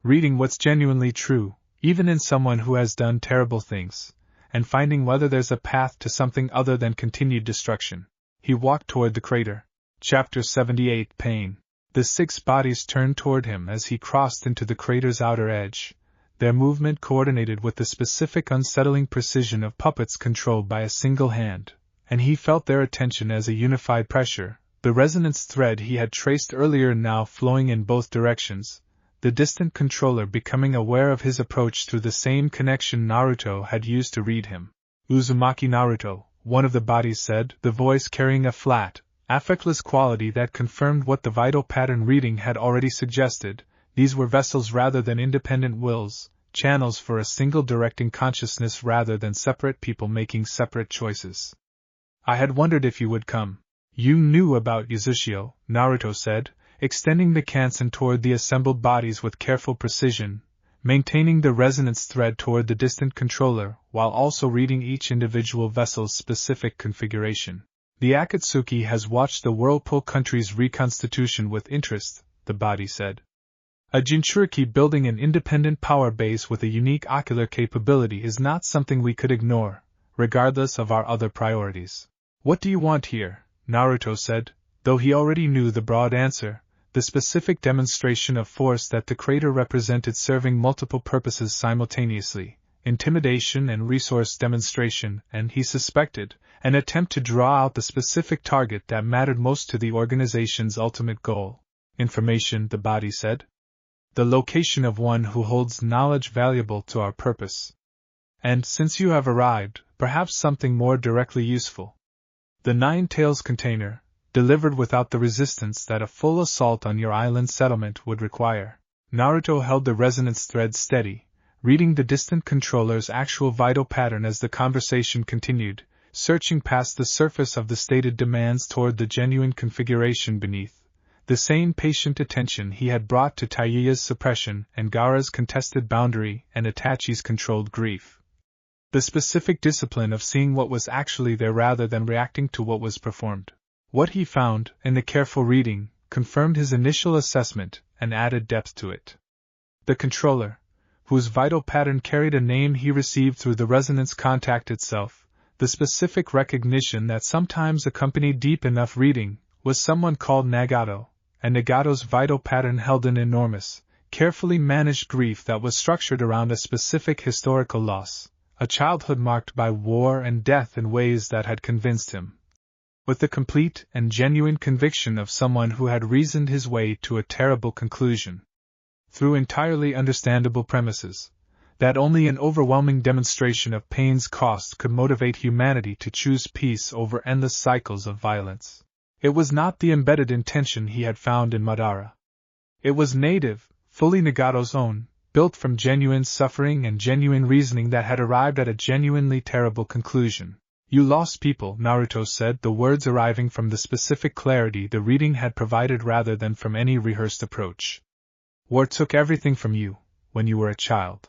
Reading what's genuinely true, even in someone who has done terrible things, and finding whether there's a path to something other than continued destruction. He walked toward the crater. Chapter 78 Pain. The 6 bodies turned toward him as he crossed into the crater's outer edge, their movement coordinated with the specific unsettling precision of puppets controlled by a single hand, and he felt their attention as a unified pressure, the resonance thread he had traced earlier now flowing in both directions, the distant controller becoming aware of his approach through the same connection Naruto had used to read him. Uzumaki Naruto, one of the bodies said, the voice carrying a flat, affectless quality that confirmed what the vital pattern reading had already suggested. These were vessels rather than independent wills, channels for a single directing consciousness rather than separate people making separate choices. I had wondered if you would come. You knew about Uzushio, Naruto said, extending the Kansen toward the assembled bodies with careful precision, maintaining the resonance thread toward the distant controller, while also reading each individual vessel's specific configuration. The Akatsuki has watched the Whirlpool country's reconstitution with interest, the body said. A Jinchuriki building an independent power base with a unique ocular capability is not something we could ignore, regardless of our other priorities. What do you want here? Naruto said, though he already knew the broad answer, the specific demonstration of force that the crater represented serving multiple purposes simultaneously, intimidation and resource demonstration, and, he suspected, an attempt to draw out the specific target that mattered most to the organization's ultimate goal. Information, the body said. The location of one who holds knowledge valuable to our purpose. And, since you have arrived, perhaps something more directly useful. The 9 Tails container, delivered without the resistance that a full assault on your island settlement would require. Naruto held the resonance thread steady, reading the distant controller's actual vital pattern as the conversation continued, searching past the surface of the stated demands toward the genuine configuration beneath, the same patient attention he had brought to Taiya's suppression and Gaara's contested boundary and Itachi's controlled grief. The specific discipline of seeing what was actually there rather than reacting to what was performed. What he found, in the careful reading, confirmed his initial assessment and added depth to it. The controller, whose vital pattern carried a name he received through the resonance contact itself, the specific recognition that sometimes accompanied deep enough reading, was someone called Nagato, and Nagato's vital pattern held an enormous, carefully managed grief that was structured around a specific historical loss, a childhood marked by war and death in ways that had convinced him. With the complete and genuine conviction of someone who had reasoned his way to a terrible conclusion. Through entirely understandable premises, that only an overwhelming demonstration of pain's cost could motivate humanity to choose peace over endless cycles of violence. It was not the embedded intention he had found in Madara. It was native, fully Nagato's own, built from genuine suffering and genuine reasoning that had arrived at a genuinely terrible conclusion. You lost people, Naruto said, the words arriving from the specific clarity the reading had provided rather than from any rehearsed approach. War took everything from you, when you were a child.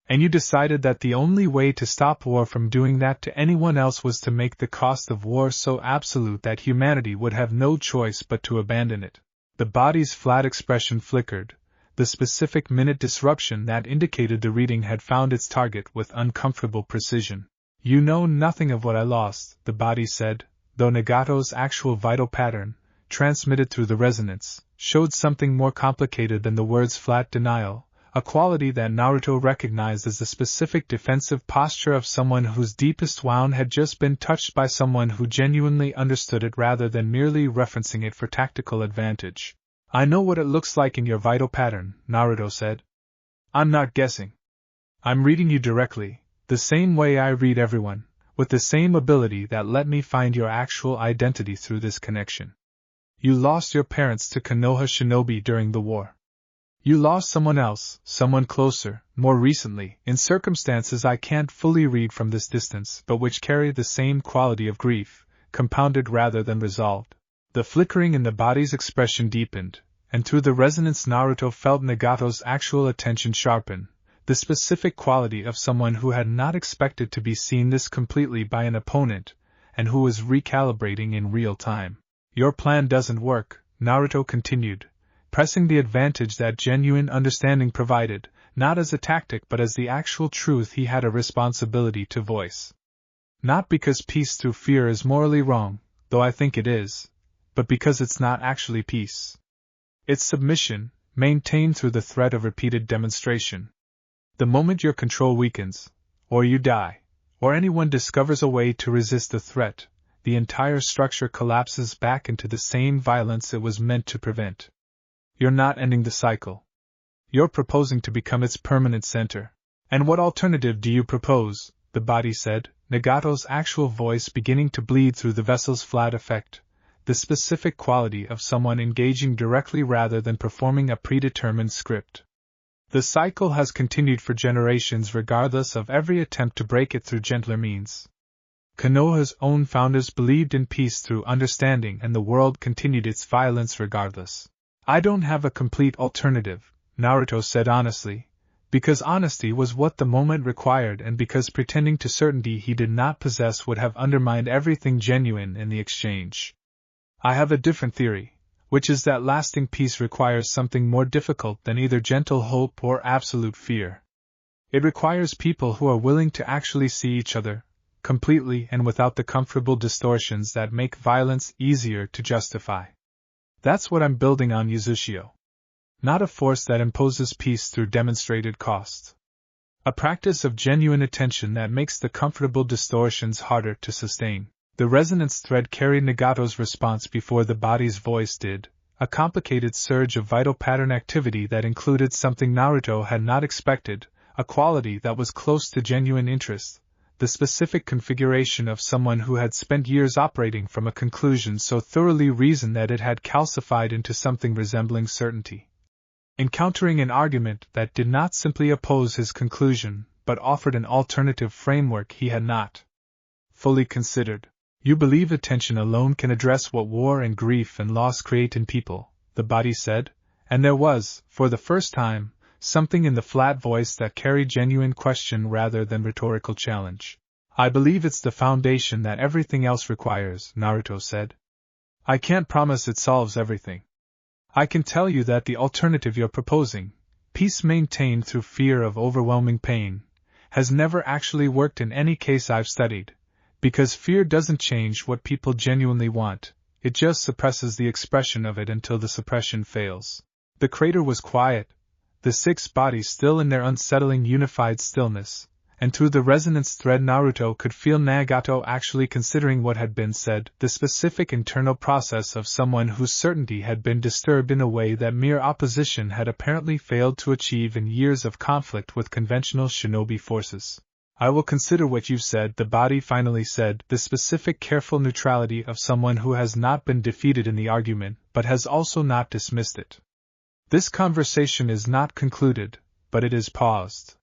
And you decided that the only way to stop war from doing that to anyone else was to make the cost of war so absolute that humanity would have no choice but to abandon it. The body's flat expression flickered, the specific minute disruption that indicated the reading had found its target with uncomfortable precision. You know nothing of what I lost, the body said, though Nagato's actual vital pattern, transmitted through the resonance, showed something more complicated than the words flat denial, a quality that Naruto recognized as the specific defensive posture of someone whose deepest wound had just been touched by someone who genuinely understood it rather than merely referencing it for tactical advantage. I know what it looks like in your vital pattern, Naruto said. I'm not guessing. I'm reading you directly, the same way I read everyone, with the same ability that let me find your actual identity through this connection. You lost your parents to Konoha shinobi during the war. You lost someone else, someone closer, more recently, in circumstances I can't fully read from this distance but which carry the same quality of grief, compounded rather than resolved. The flickering in the body's expression deepened, and through the resonance Naruto felt Nagato's actual attention sharpen, the specific quality of someone who had not expected to be seen this completely by an opponent, and who was recalibrating in real time. Your plan doesn't work, Naruto continued, pressing the advantage that genuine understanding provided, not as a tactic but as the actual truth he had a responsibility to voice. Not because peace through fear is morally wrong, though I think it is, but because it's not actually peace. It's submission, maintained through the threat of repeated demonstration. The moment your control weakens, or you die, or anyone discovers a way to resist the threat, the entire structure collapses back into the same violence it was meant to prevent. You're not ending the cycle. You're proposing to become its permanent center. And what alternative do you propose? The body said, Nagato's actual voice beginning to bleed through the vessel's flat effect, the specific quality of someone engaging directly rather than performing a predetermined script. The cycle has continued for generations regardless of every attempt to break it through gentler means. Konoha's own founders believed in peace through understanding and the world continued its violence regardless. I don't have a complete alternative, Naruto said honestly, because honesty was what the moment required and because pretending to certainty he did not possess would have undermined everything genuine in the exchange. I have a different theory, which is that lasting peace requires something more difficult than either gentle hope or absolute fear. It requires people who are willing to actually see each other, completely and without the comfortable distortions that make violence easier to justify. That's what I'm building on, Uzushio. Not a force that imposes peace through demonstrated cost. A practice of genuine attention that makes the comfortable distortions harder to sustain. The resonance thread carried Nagato's response before the body's voice did, a complicated surge of vital pattern activity that included something Naruto had not expected, a quality that was close to genuine interest, the specific configuration of someone who had spent years operating from a conclusion so thoroughly reasoned that it had calcified into something resembling certainty. Encountering an argument that did not simply oppose his conclusion, but offered an alternative framework he had not fully considered. You believe attention alone can address what war and grief and loss create in people, the body said, and there was, for the first time, something in the flat voice that carried genuine question rather than rhetorical challenge. I believe it's the foundation that everything else requires, Naruto said. I can't promise it solves everything. I can tell you that the alternative you're proposing, peace maintained through fear of overwhelming pain, has never actually worked in any case I've studied. Because fear doesn't change what people genuinely want, it just suppresses the expression of it until the suppression fails. The crater was quiet, the six bodies still in their unsettling unified stillness, and through the resonance thread Naruto could feel Nagato actually considering what had been said, the specific internal process of someone whose certainty had been disturbed in a way that mere opposition had apparently failed to achieve in years of conflict with conventional shinobi forces. I will consider what you've said, the body finally said, the specific careful neutrality of someone who has not been defeated in the argument, but has also not dismissed it. This conversation is not concluded, but it is paused.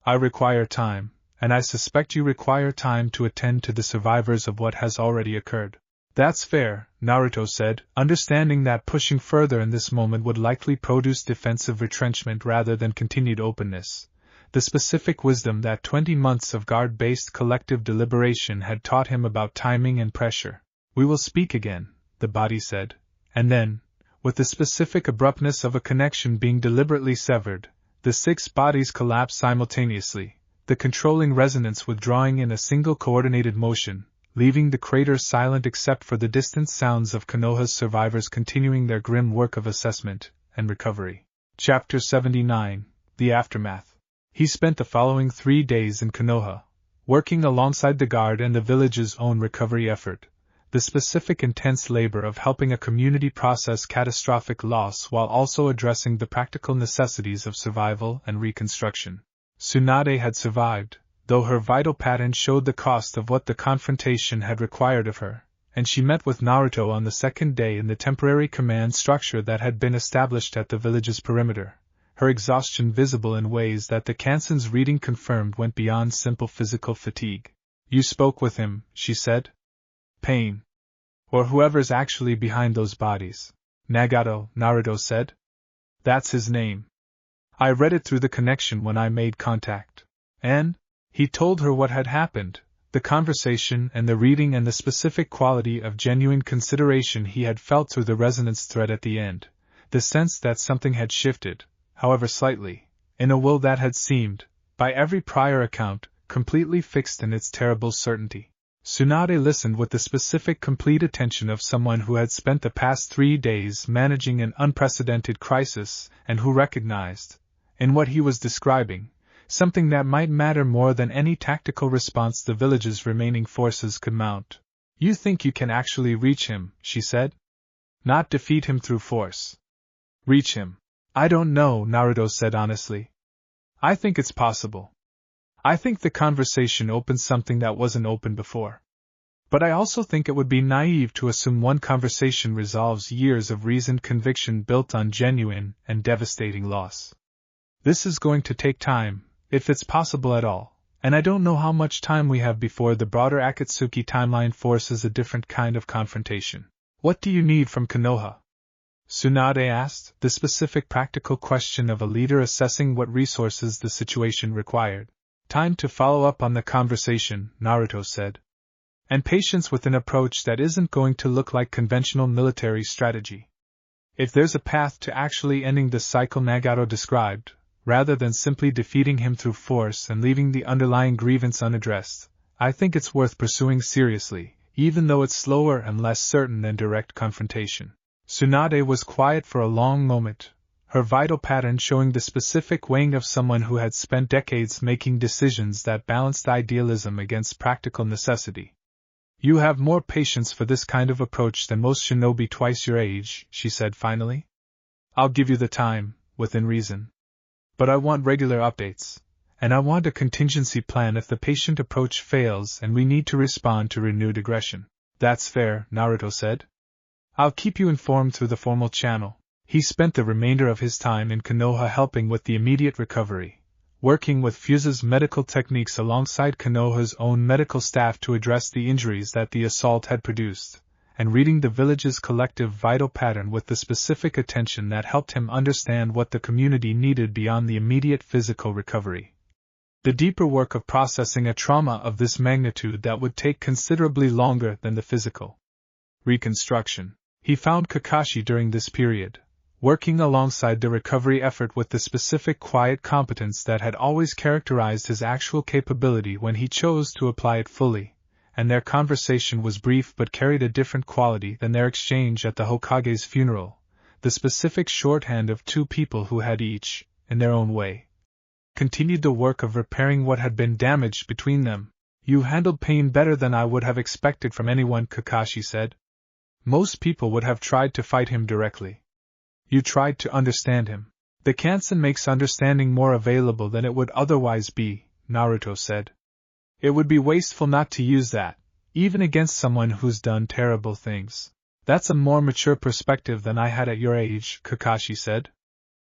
I require time, and I suspect you require time to attend to the survivors of what has already occurred. That's fair, Naruto said, understanding that pushing further in this moment would likely produce defensive retrenchment rather than continued openness. the specific wisdom that 20 months of guard-based collective deliberation had taught him about timing and pressure. "We will speak again," the body said, and then, with the specific abruptness of a connection being deliberately severed, the 6 bodies collapsed simultaneously, the controlling resonance withdrawing in a single coordinated motion, leaving the crater silent except for the distant sounds of Konoha's survivors continuing their grim work of assessment and recovery. Chapter 79, The Aftermath. He spent the following 3 days in Konoha, working alongside the guard and the village's own recovery effort, the specific intense labor of helping a community process catastrophic loss while also addressing the practical necessities of survival and reconstruction. Tsunade had survived, though her vital pattern showed the cost of what the confrontation had required of her, and she met with Naruto on the second day in the temporary command structure that had been established at the village's perimeter, her exhaustion visible in ways that the Kansen's reading confirmed went beyond simple physical fatigue. "You spoke with him," she said. "Pain. Or whoever's actually behind those bodies." "Nagato," Naruto said. "That's his name. I read it through the connection when I made contact." And he told her what had happened, the conversation and the reading and the specific quality of genuine consideration he had felt through the resonance thread at the end, the sense that something had shifted, however slightly, in a will that had seemed, by every prior account, completely fixed in its terrible certainty. Tsunade listened with the specific complete attention of someone who had spent the past 3 days managing an unprecedented crisis and who recognized, in what he was describing, something that might matter more than any tactical response the village's remaining forces could mount. "You think you can actually reach him," she said. "Not defeat him through force. Reach him." "I don't know," Naruto said honestly. "I think it's possible. I think the conversation opened something that wasn't open before. But I also think it would be naive to assume one conversation resolves years of reasoned conviction built on genuine and devastating loss. This is going to take time, if it's possible at all, and I don't know how much time we have before the broader Akatsuki timeline forces a different kind of confrontation." "What do you need from Konoha?" Tsunade asked, the specific practical question of a leader assessing what resources the situation required. "Time to follow up on the conversation," Naruto said. "And patience with an approach that isn't going to look like conventional military strategy. If there's a path to actually ending the cycle Nagato described, rather than simply defeating him through force and leaving the underlying grievance unaddressed, I think it's worth pursuing seriously, even though it's slower and less certain than direct confrontation." Tsunade was quiet for a long moment, her vital pattern showing the specific weighing of someone who had spent decades making decisions that balanced idealism against practical necessity. "You have more patience for this kind of approach than most shinobi twice your age," she said finally. "I'll give you the time, within reason. But I want regular updates, and I want a contingency plan if the patient approach fails and we need to respond to renewed aggression." "That's fair," Naruto said. "I'll keep you informed through the formal channel." He spent the remainder of his time in Konoha helping with the immediate recovery, working with Fuse's medical techniques alongside Konoha's own medical staff to address the injuries that the assault had produced, and reading the village's collective vital pattern with the specific attention that helped him understand what the community needed beyond the immediate physical recovery. The deeper work of processing a trauma of this magnitude that would take considerably longer than the physical reconstruction. He found Kakashi during this period, working alongside the recovery effort with the specific quiet competence that had always characterized his actual capability when he chose to apply it fully, and their conversation was brief but carried a different quality than their exchange at the Hokage's funeral, the specific shorthand of 2 people who had each, in their own way, continued the work of repairing what had been damaged between them. "You handled pain better than I would have expected from anyone," Kakashi said. "Most people would have tried to fight him directly. You tried to understand him. The Kansen makes understanding more available than it would otherwise be," Naruto said. "It would be wasteful not to use that, even against someone who's done terrible things." "That's a more mature perspective than I had at your age," Kakashi said.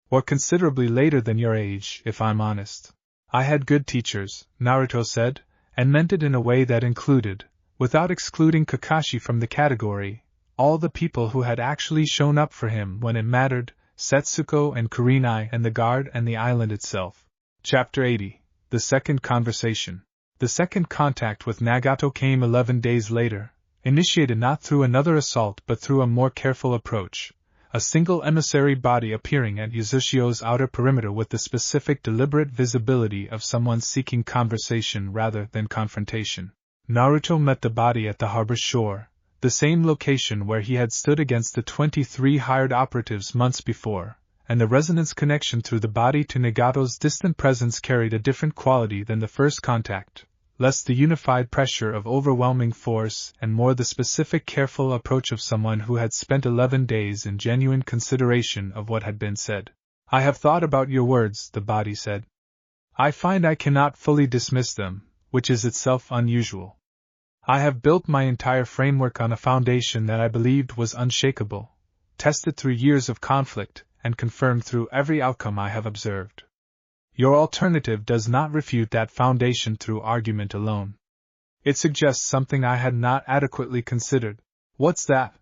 "Or considerably later than your age, if I'm honest." "I had good teachers," Naruto said, and meant it in a way that included, without excluding Kakashi from the category, all the people who had actually shown up for him when it mattered, Setsuko and Kurenai and the guard and the island itself. Chapter 80. The Second Conversation. The second contact with Nagato came 11 days later, initiated not through another assault but through a more careful approach, a single emissary body appearing at Uzushio's outer perimeter with the specific deliberate visibility of someone seeking conversation rather than confrontation. Naruto met the body at the harbor shore, the same location where he had stood against the 23 hired operatives months before, and the resonance connection through the body to Nagato's distant presence carried a different quality than the first contact, less the unified pressure of overwhelming force and more the specific careful approach of someone who had spent 11 days in genuine consideration of what had been said. I have thought about your words, the body said. I find I cannot fully dismiss them, which is itself unusual. I have built my entire framework on a foundation that I believed was unshakable, tested through years of conflict, and confirmed through every outcome I have observed. Your alternative does not refute that foundation through argument alone. It suggests something I had not adequately considered. What's that?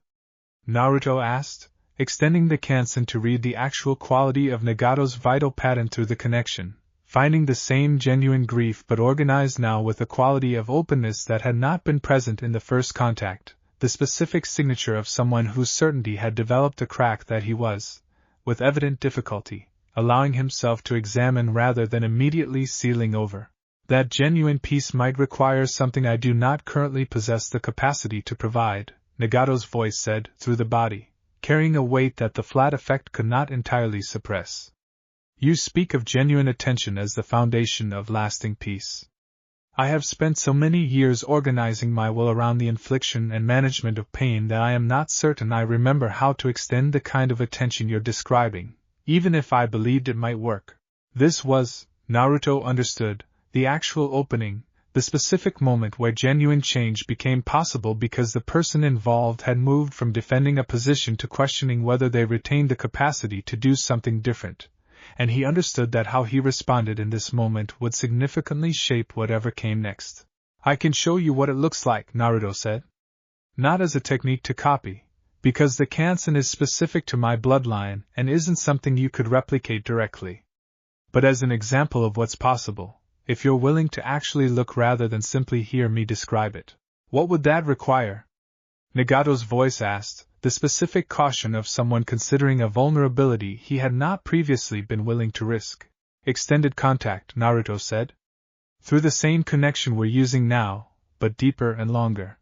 Naruto asked, extending the kansen to read the actual quality of Nagato's vital pattern through the connection, finding the same genuine grief but organized now with a quality of openness that had not been present in the first contact, the specific signature of someone whose certainty had developed a crack that he was, with evident difficulty, allowing himself to examine rather than immediately sealing over. That genuine peace might require something I do not currently possess the capacity to provide, Nagato's voice said, through the body, carrying a weight that the flat effect could not entirely suppress. You speak of genuine attention as the foundation of lasting peace. I have spent so many years organizing my will around the infliction and management of pain that I am not certain I remember how to extend the kind of attention you're describing, even if I believed it might work. This was, Naruto understood, the actual opening, the specific moment where genuine change became possible because the person involved had moved from defending a position to questioning whether they retained the capacity to do something different. And he understood that how he responded in this moment would significantly shape whatever came next. I can show you what it looks like, Naruto said. Not as a technique to copy, because the kansen is specific to my bloodline and isn't something you could replicate directly. But as an example of what's possible, if you're willing to actually look rather than simply hear me describe it. What would that require? Nagato's voice asked, the specific caution of someone considering a vulnerability he had not previously been willing to risk. Extended contact, Naruto said. Through the same connection we're using now, but deeper and longer.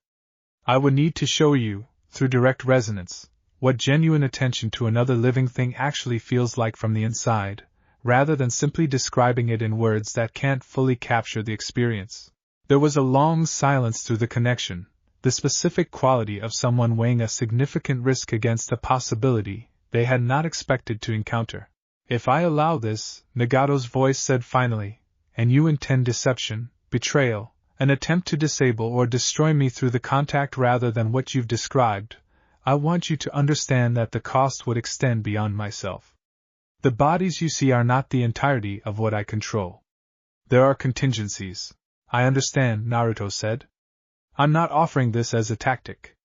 I would need to show you, through direct resonance, what genuine attention to another living thing actually feels like from the inside, rather than simply describing it in words that can't fully capture the experience. There was a long silence through the connection, the specific quality of someone weighing a significant risk against a possibility they had not expected to encounter. If I allow this, Nagato's voice said finally, and you intend deception, betrayal, an attempt to disable or destroy me through the contact rather than what you've described, I want you to understand that the cost would extend beyond myself. The bodies you see are not the entirety of what I control. There are contingencies. I understand, Naruto said. I'm not offering this as a tactic.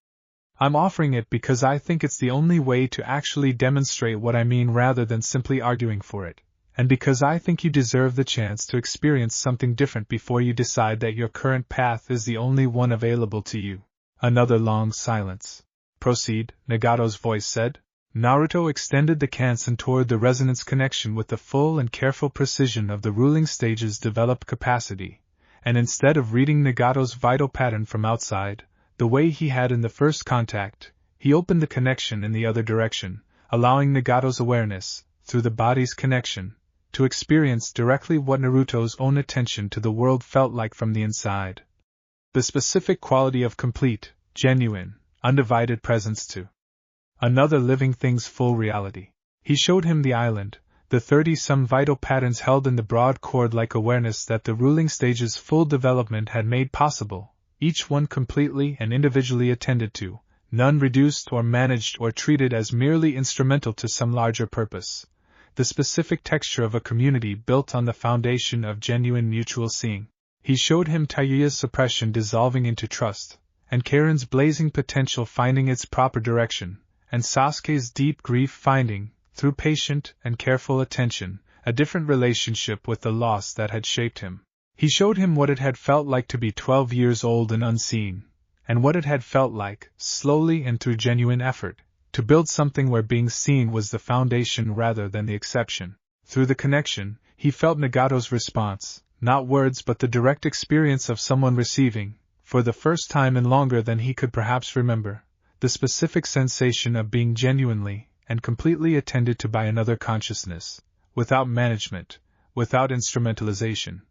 I'm offering it because I think it's the only way to actually demonstrate what I mean rather than simply arguing for it, and because I think you deserve the chance to experience something different before you decide that your current path is the only one available to you. Another long silence. Proceed, Nagato's voice said. Naruto extended the kansen toward the resonance connection with the full and careful precision of the ruling stage's developed capacity, and instead of reading Nagato's vital pattern from outside, the way he had in the first contact, he opened the connection in the other direction, allowing Nagato's awareness, through the body's connection, to experience directly what Naruto's own attention to the world felt like from the inside. The specific quality of complete, genuine, undivided presence to another living thing's full reality. He showed him the island, the 30-some vital patterns held in the broad cord-like awareness that the ruling stage's full development had made possible, each one completely and individually attended to, none reduced or managed or treated as merely instrumental to some larger purpose. The specific texture of a community built on the foundation of genuine mutual seeing. He showed him Tayuya's suppression dissolving into trust, and Karen's blazing potential finding its proper direction, and Sasuke's deep grief finding, through patient and careful attention, a different relationship with the loss that had shaped him. He showed him what it had felt like to be 12 years old and unseen, and what it had felt like, slowly and through genuine effort, to build something where being seen was the foundation rather than the exception. Through the connection, he felt Nagato's response, not words but the direct experience of someone receiving, for the first time in longer than he could perhaps remember, the specific sensation of being genuinely and completely attended to by another consciousness, without management, without instrumentalization,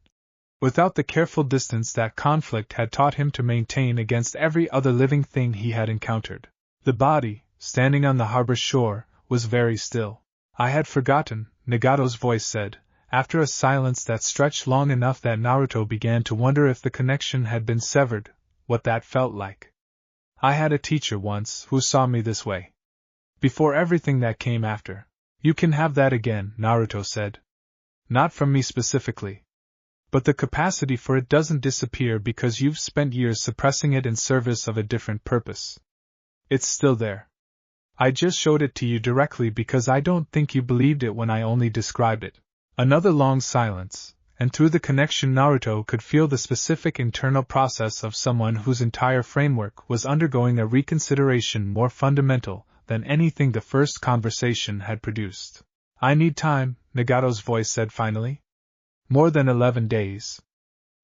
without the careful distance that conflict had taught him to maintain against every other living thing he had encountered. The body, standing on the harbor shore, was very still. I had forgotten, Nagato's voice said, after a silence that stretched long enough that Naruto began to wonder if the connection had been severed, what that felt like. I had a teacher once who saw me this way. Before everything that came after. You can have that again, Naruto said. Not from me specifically. But the capacity for it doesn't disappear because you've spent years suppressing it in service of a different purpose. It's still there. I just showed it to you directly because I don't think you believed it when I only described it. Another long silence, and through the connection Naruto could feel the specific internal process of someone whose entire framework was undergoing a reconsideration more fundamental than anything the first conversation had produced. I need time, Nagato's voice said finally. More than 11 days.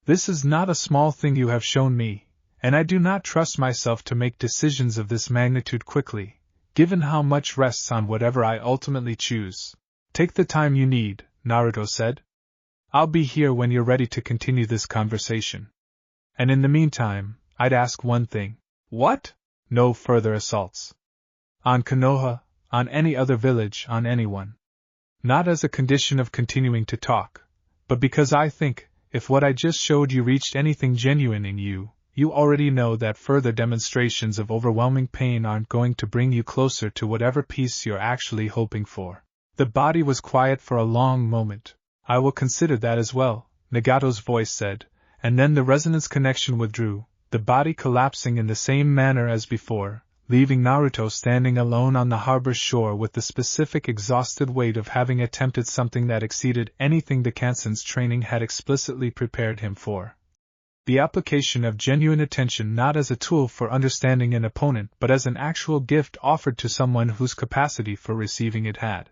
This is not a small thing you have shown me, and I do not trust myself to make decisions of this magnitude quickly, given how much rests on whatever I ultimately choose. Take the time you need, Naruto said. I'll be here when you're ready to continue this conversation. And in the meantime, I'd ask one thing. What? No further assaults. On Konoha, on any other village, on anyone. Not as a condition of continuing to talk, but because I think, if what I just showed you reached anything genuine in you, you already know that further demonstrations of overwhelming pain aren't going to bring you closer to whatever peace you're actually hoping for. The body was quiet for a long moment. I will consider that as well, Nagato's voice said, and then the resonance connection withdrew, the body collapsing in the same manner as before, leaving Naruto standing alone on the harbor shore with the specific exhausted weight of having attempted something that exceeded anything the Kansen's training had explicitly prepared him for. The application of genuine attention not as a tool for understanding an opponent but as an actual gift offered to someone whose capacity for receiving it had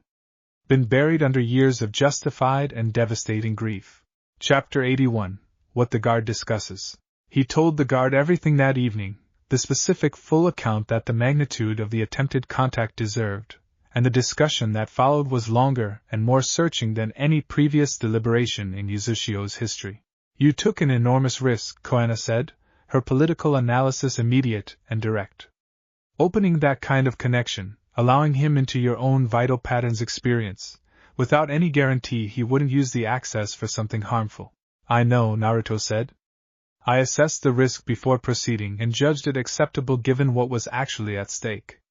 been buried under years of justified and devastating grief. Chapter 81. What the guard discusses. He told the guard everything that evening, the specific full account that the magnitude of the attempted contact deserved, and the discussion that followed was longer and more searching than any previous deliberation in Uzushio's history. You took an enormous risk, Konoha said, her political analysis immediate and direct. Opening that kind of connection, allowing him into your own vital patterns experience, without any guarantee he wouldn't use the access for something harmful. I know, Naruto said. I assessed the risk before proceeding and judged it acceptable given what was actually at stake.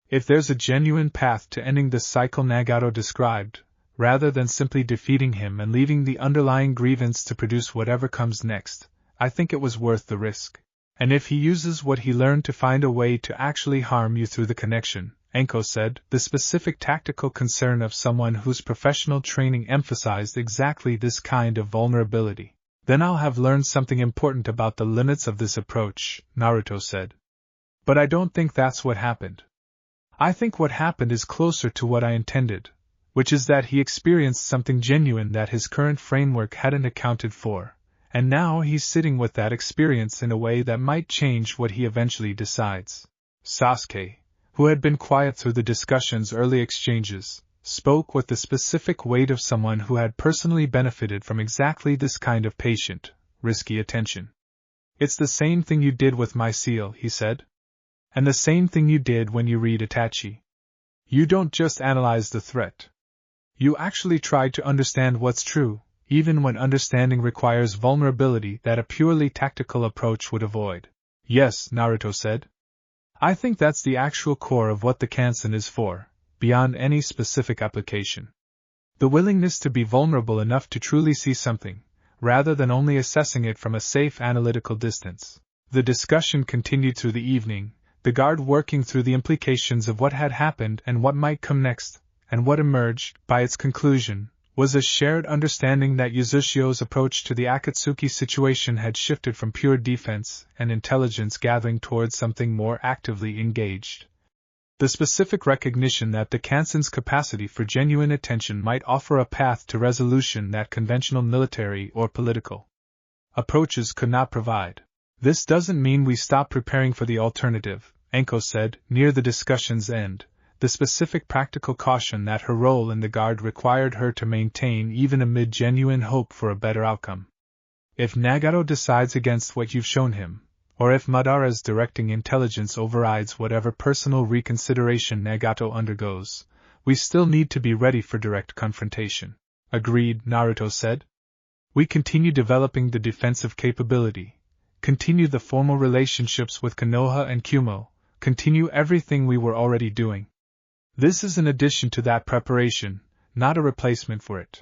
If there's a genuine path to ending the cycle Nagato described, rather than simply defeating him and leaving the underlying grievance to produce whatever comes next, I think it was worth the risk. And if he uses what he learned to find a way to actually harm you through the connection, Enko said, the specific tactical concern of someone whose professional training emphasized exactly this kind of vulnerability, then I'll have learned something important about the limits of this approach, Naruto said. But I don't think that's what happened. I think what happened is closer to what I intended, which is that he experienced something genuine that his current framework hadn't accounted for, and now he's sitting with that experience in a way that might change what he eventually decides. Sasuke, who had been quiet through the discussion's early exchanges, spoke with the specific weight of someone who had personally benefited from exactly this kind of patient, risky attention. It's the same thing you did with my seal, he said. And the same thing you did when you read Itachi. You don't just analyze the threat. You actually try to understand what's true, even when understanding requires vulnerability that a purely tactical approach would avoid. Yes, Naruto said. I think that's the actual core of what the Kansen is for, beyond any specific application. The willingness to be vulnerable enough to truly see something, rather than only assessing it from a safe analytical distance. The discussion continued through the evening, the guard working through the implications of what had happened and what might come next, and what emerged, by its conclusion, was a shared understanding that Uzushio's approach to the Akatsuki situation had shifted from pure defense and intelligence gathering towards something more actively engaged. The specific recognition that the Kansen's capacity for genuine attention might offer a path to resolution that conventional military or political approaches could not provide. This doesn't mean we stop preparing for the alternative, Enko said, near the discussion's end. The specific practical caution that her role in the Guard required her to maintain even amid genuine hope for a better outcome. If Nagato decides against what you've shown him, or if Madara's directing intelligence overrides whatever personal reconsideration Nagato undergoes, we still need to be ready for direct confrontation. Agreed, Naruto said. We continue developing the defensive capability, continue the formal relationships with Konoha and Kumo, continue everything we were already doing. This is an addition to that preparation, not a replacement for it.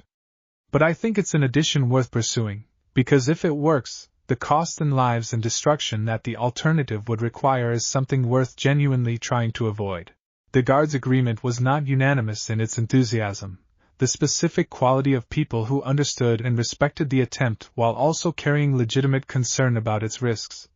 But I think it's an addition worth pursuing, because if it works, the cost in lives and destruction that the alternative would require is something worth genuinely trying to avoid. The Guard's agreement was not unanimous in its enthusiasm, the specific quality of people who understood and respected the attempt while also carrying legitimate concern about its risks.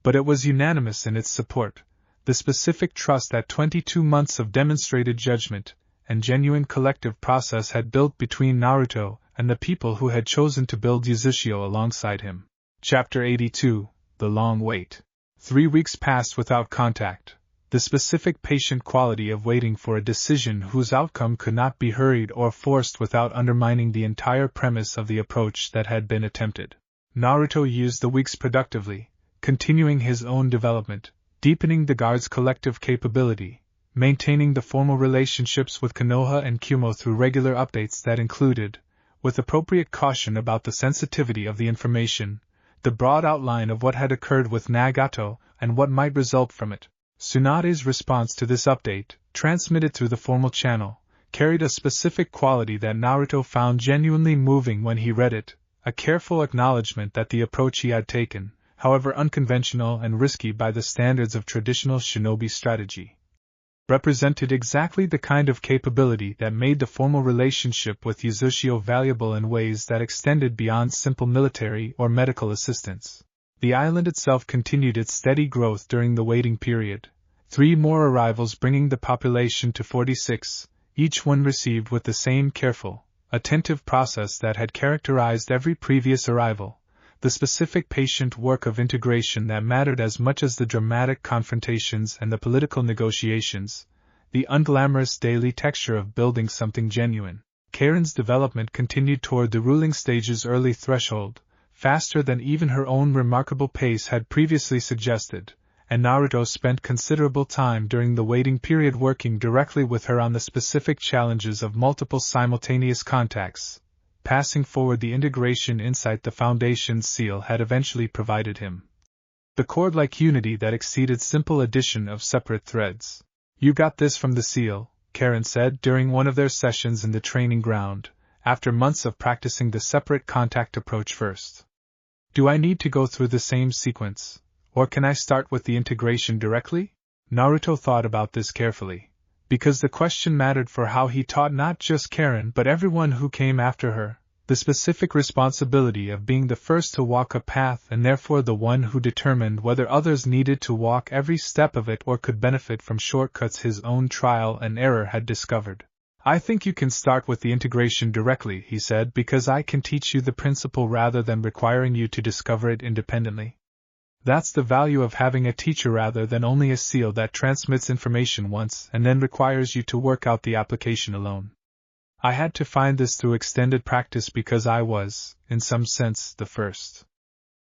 But it was unanimous in its support, the specific trust that 22 months of demonstrated judgment and genuine collective process had built between Naruto and the people who had chosen to build Uzushio alongside him. Chapter 82, The Long Wait. 3 weeks passed without contact, the specific patient quality of waiting for a decision whose outcome could not be hurried or forced without undermining the entire premise of the approach that had been attempted. Naruto used the weeks productively, continuing his own development, deepening the Guard's collective capability, maintaining the formal relationships with Konoha and Kumo through regular updates that included, with appropriate caution about the sensitivity of the information, the broad outline of what had occurred with Nagato and what might result from it. Tsunade's response to this update, transmitted through the formal channel, carried a specific quality that Naruto found genuinely moving when he read it, a careful acknowledgement that the approach he had taken, however unconventional and risky by the standards of traditional shinobi strategy, represented exactly the kind of capability that made the formal relationship with Uzushio valuable in ways that extended beyond simple military or medical assistance. The island itself continued its steady growth during the waiting period, 3 more arrivals bringing the population to 46, each one received with the same careful, attentive process that had characterized every previous arrival. The specific patient work of integration that mattered as much as the dramatic confrontations and the political negotiations, the unglamorous daily texture of building something genuine. Karen's development continued toward the ruling stage's early threshold, faster than even her own remarkable pace had previously suggested, and Naruto spent considerable time during the waiting period working directly with her on the specific challenges of multiple simultaneous contacts, passing forward the integration insight the Foundation's seal had eventually provided him. The cord-like unity that exceeded simple addition of separate threads. You got this from the seal, Karen said during one of their sessions in the training ground, after months of practicing the separate contact approach first. Do I need to go through the same sequence, or can I start with the integration directly? Naruto thought about this carefully, because the question mattered for how he taught not just Karen but everyone who came after her, the specific responsibility of being the first to walk a path and therefore the one who determined whether others needed to walk every step of it or could benefit from shortcuts his own trial and error had discovered. I think you can start with the integration directly, he said, because I can teach you the principle rather than requiring you to discover it independently. That's the value of having a teacher rather than only a seal that transmits information once and then requires you to work out the application alone. I had to find this through extended practice because I was, in some sense, the first.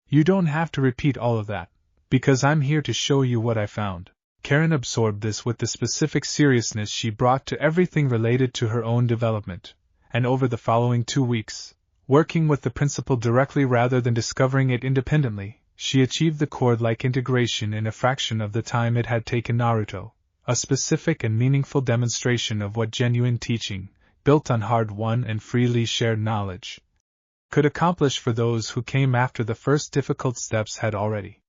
You don't have to repeat all of that, because I'm here to show you what I found. Karen absorbed this with the specific seriousness she brought to everything related to her own development, and over the following 2 weeks, working with the principle directly rather than discovering it independently, she achieved the cord-like integration in a fraction of the time it had taken Naruto, a specific and meaningful demonstration of what genuine teaching, built on hard-won and freely shared knowledge, could accomplish for those who came after the first difficult steps had already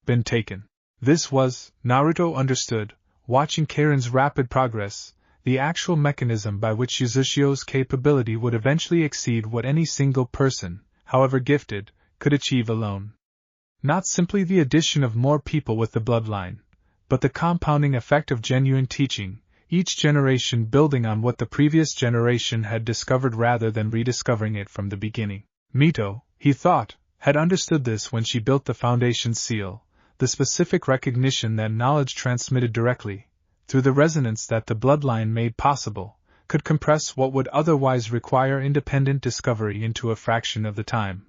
been taken. This was, Naruto understood, watching Karen's rapid progress, the actual mechanism by which Uzushio's capability would eventually exceed what any single person, however gifted, could achieve alone. Not simply the addition of more people with the bloodline, but the compounding effect of genuine teaching, each generation building on what the previous generation had discovered rather than rediscovering it from the beginning. Mito, he thought, had understood this when she built the foundation seal, the specific recognition that knowledge transmitted directly, through the resonance that the bloodline made possible, could compress what would otherwise require independent discovery into a fraction of the time.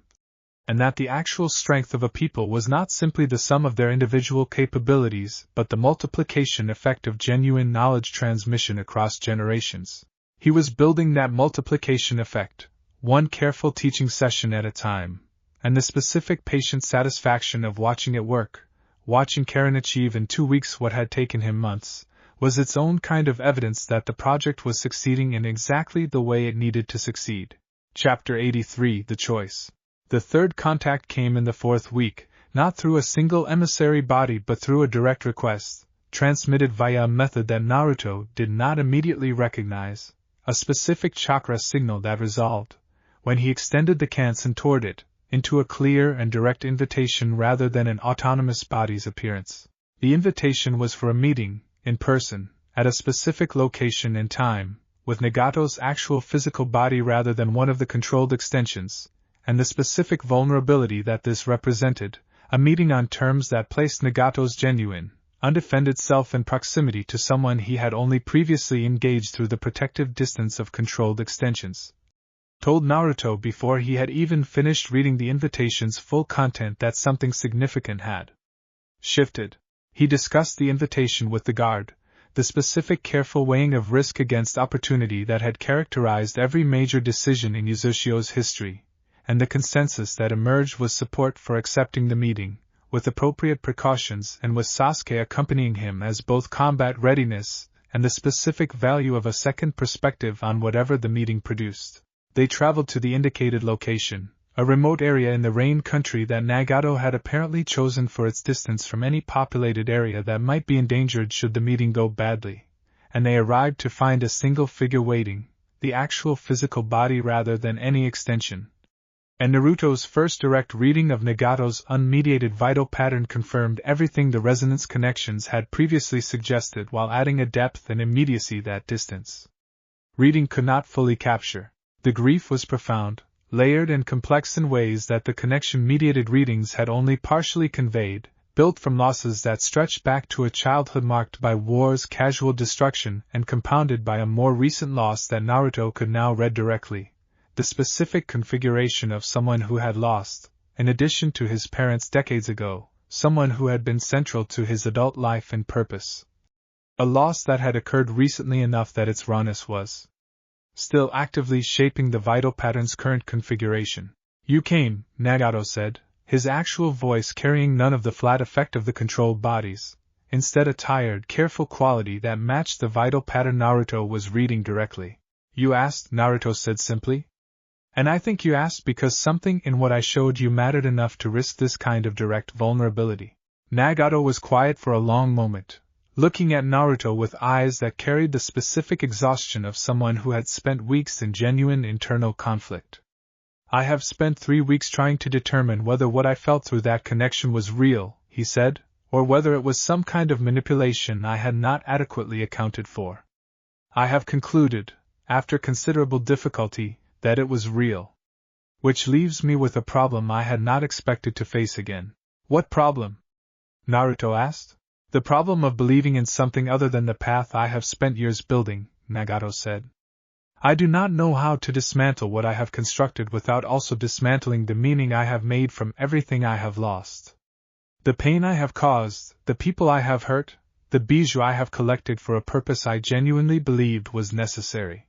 And that the actual strength of a people was not simply the sum of their individual capabilities but the multiplication effect of genuine knowledge transmission across generations. He was building that multiplication effect, one careful teaching session at a time, and the specific patient satisfaction of watching it work, watching Karen achieve in 2 weeks what had taken him months, was its own kind of evidence that the project was succeeding in exactly the way it needed to succeed. Chapter 83: The Choice. The third contact came in the 4th week, not through a single emissary body but through a direct request, transmitted via a method that Naruto did not immediately recognize, a specific chakra signal that resolved, when he extended the kansen toward it, into a clear and direct invitation rather than an autonomous body's appearance. The invitation was for a meeting, in person, at a specific location and time, with Nagato's actual physical body rather than one of the controlled extensions, and the specific vulnerability that this represented, a meeting on terms that placed Nagato's genuine, undefended self in proximity to someone he had only previously engaged through the protective distance of controlled extensions. Told Naruto before he had even finished reading the invitation's full content that something significant had shifted. He discussed the invitation with the guard, the specific careful weighing of risk against opportunity that had characterized every major decision in Uzushio's history, and the consensus that emerged was support for accepting the meeting, with appropriate precautions and with Sasuke accompanying him as both combat readiness and the specific value of a second perspective on whatever the meeting produced. They traveled to the indicated location, a remote area in the Rain country that Nagato had apparently chosen for its distance from any populated area that might be endangered should the meeting go badly, and they arrived to find a single figure waiting, the actual physical body rather than any extension. And Naruto's first direct reading of Nagato's unmediated vital pattern confirmed everything the resonance connections had previously suggested while adding a depth and immediacy that distance reading could not fully capture. The grief was profound, layered and complex in ways that the connection-mediated readings had only partially conveyed, built from losses that stretched back to a childhood marked by war's casual destruction and compounded by a more recent loss that Naruto could now read directly. The specific configuration of someone who had lost, in addition to his parents decades ago, someone who had been central to his adult life and purpose. A loss that had occurred recently enough that its rawness was still actively shaping the vital pattern's current configuration. "You came," Nagato said, his actual voice carrying none of the flat effect of the controlled bodies, instead a tired, careful quality that matched the vital pattern Naruto was reading directly. "You asked," Naruto said simply. "And I think you asked because something in what I showed you mattered enough to risk this kind of direct vulnerability." Nagato was quiet for a long moment, looking at Naruto with eyes that carried the specific exhaustion of someone who had spent weeks in genuine internal conflict. "I have spent 3 weeks trying to determine whether what I felt through that connection was real," he said, "or whether it was some kind of manipulation I had not adequately accounted for. I have concluded, after considerable difficulty, that it was real. Which leaves me with a problem I had not expected to face again." "What problem?" Naruto asked. "The problem of believing in something other than the path I have spent years building," Nagato said. "I do not know how to dismantle what I have constructed without also dismantling the meaning I have made from everything I have lost. The pain I have caused, the people I have hurt, the bijou I have collected for a purpose I genuinely believed was necessary.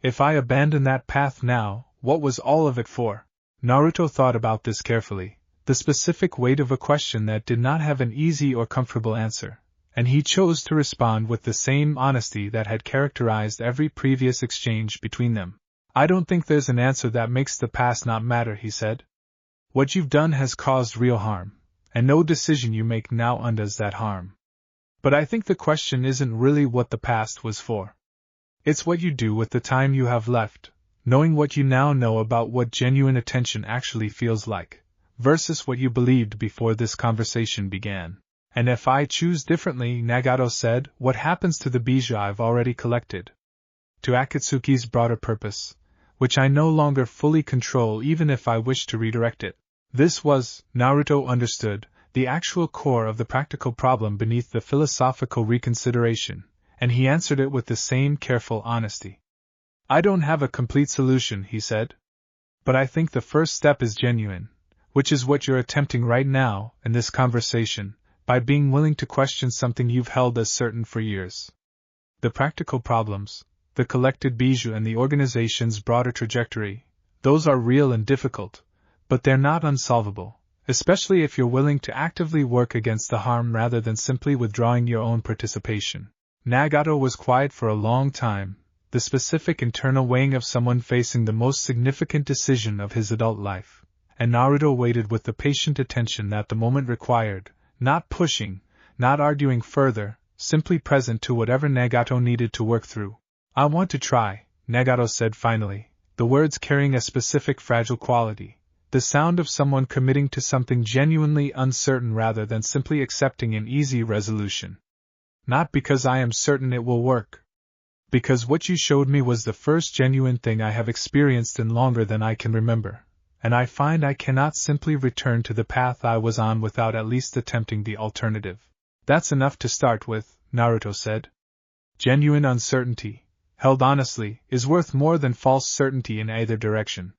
If I abandon that path now, what was all of it for?" Naruto thought about this carefully, the specific weight of a question that did not have an easy or comfortable answer, and he chose to respond with the same honesty that had characterized every previous exchange between them. "I don't think there's an answer that makes the past not matter," he said. "What you've done has caused real harm, and no decision you make now undoes that harm. But I think the question isn't really what the past was for. It's what you do with the time you have left, knowing what you now know about what genuine attention actually feels like, versus what you believed before this conversation began. And if I choose differently, Nagato said, what happens to the bijou I've already collected? To Akatsuki's broader purpose, which I no longer fully control even if I wish to redirect it. This was, Naruto understood, the actual core of the practical problem beneath the philosophical reconsideration, and he answered it with the same careful honesty. I don't have a complete solution, he said. But I think the first step is genuine, which is what you're attempting right now, in this conversation, by being willing to question something you've held as certain for years. The practical problems, the collected bijou and the organization's broader trajectory, those are real and difficult, but they're not unsolvable, especially if you're willing to actively work against the harm rather than simply withdrawing your own participation. Nagato was quiet for a long time, the specific internal weighing of someone facing the most significant decision of his adult life, and Naruto waited with the patient attention that the moment required, not pushing, not arguing further, simply present to whatever Nagato needed to work through. I want to try, Nagato said finally, the words carrying a specific fragile quality, the sound of someone committing to something genuinely uncertain rather than simply accepting an easy resolution. Not because I am certain it will work. Because what you showed me was the first genuine thing I have experienced in longer than I can remember, and I find I cannot simply return to the path I was on without at least attempting the alternative. That's enough to start with, Naruto said. Genuine uncertainty, held honestly, is worth more than false certainty in either direction.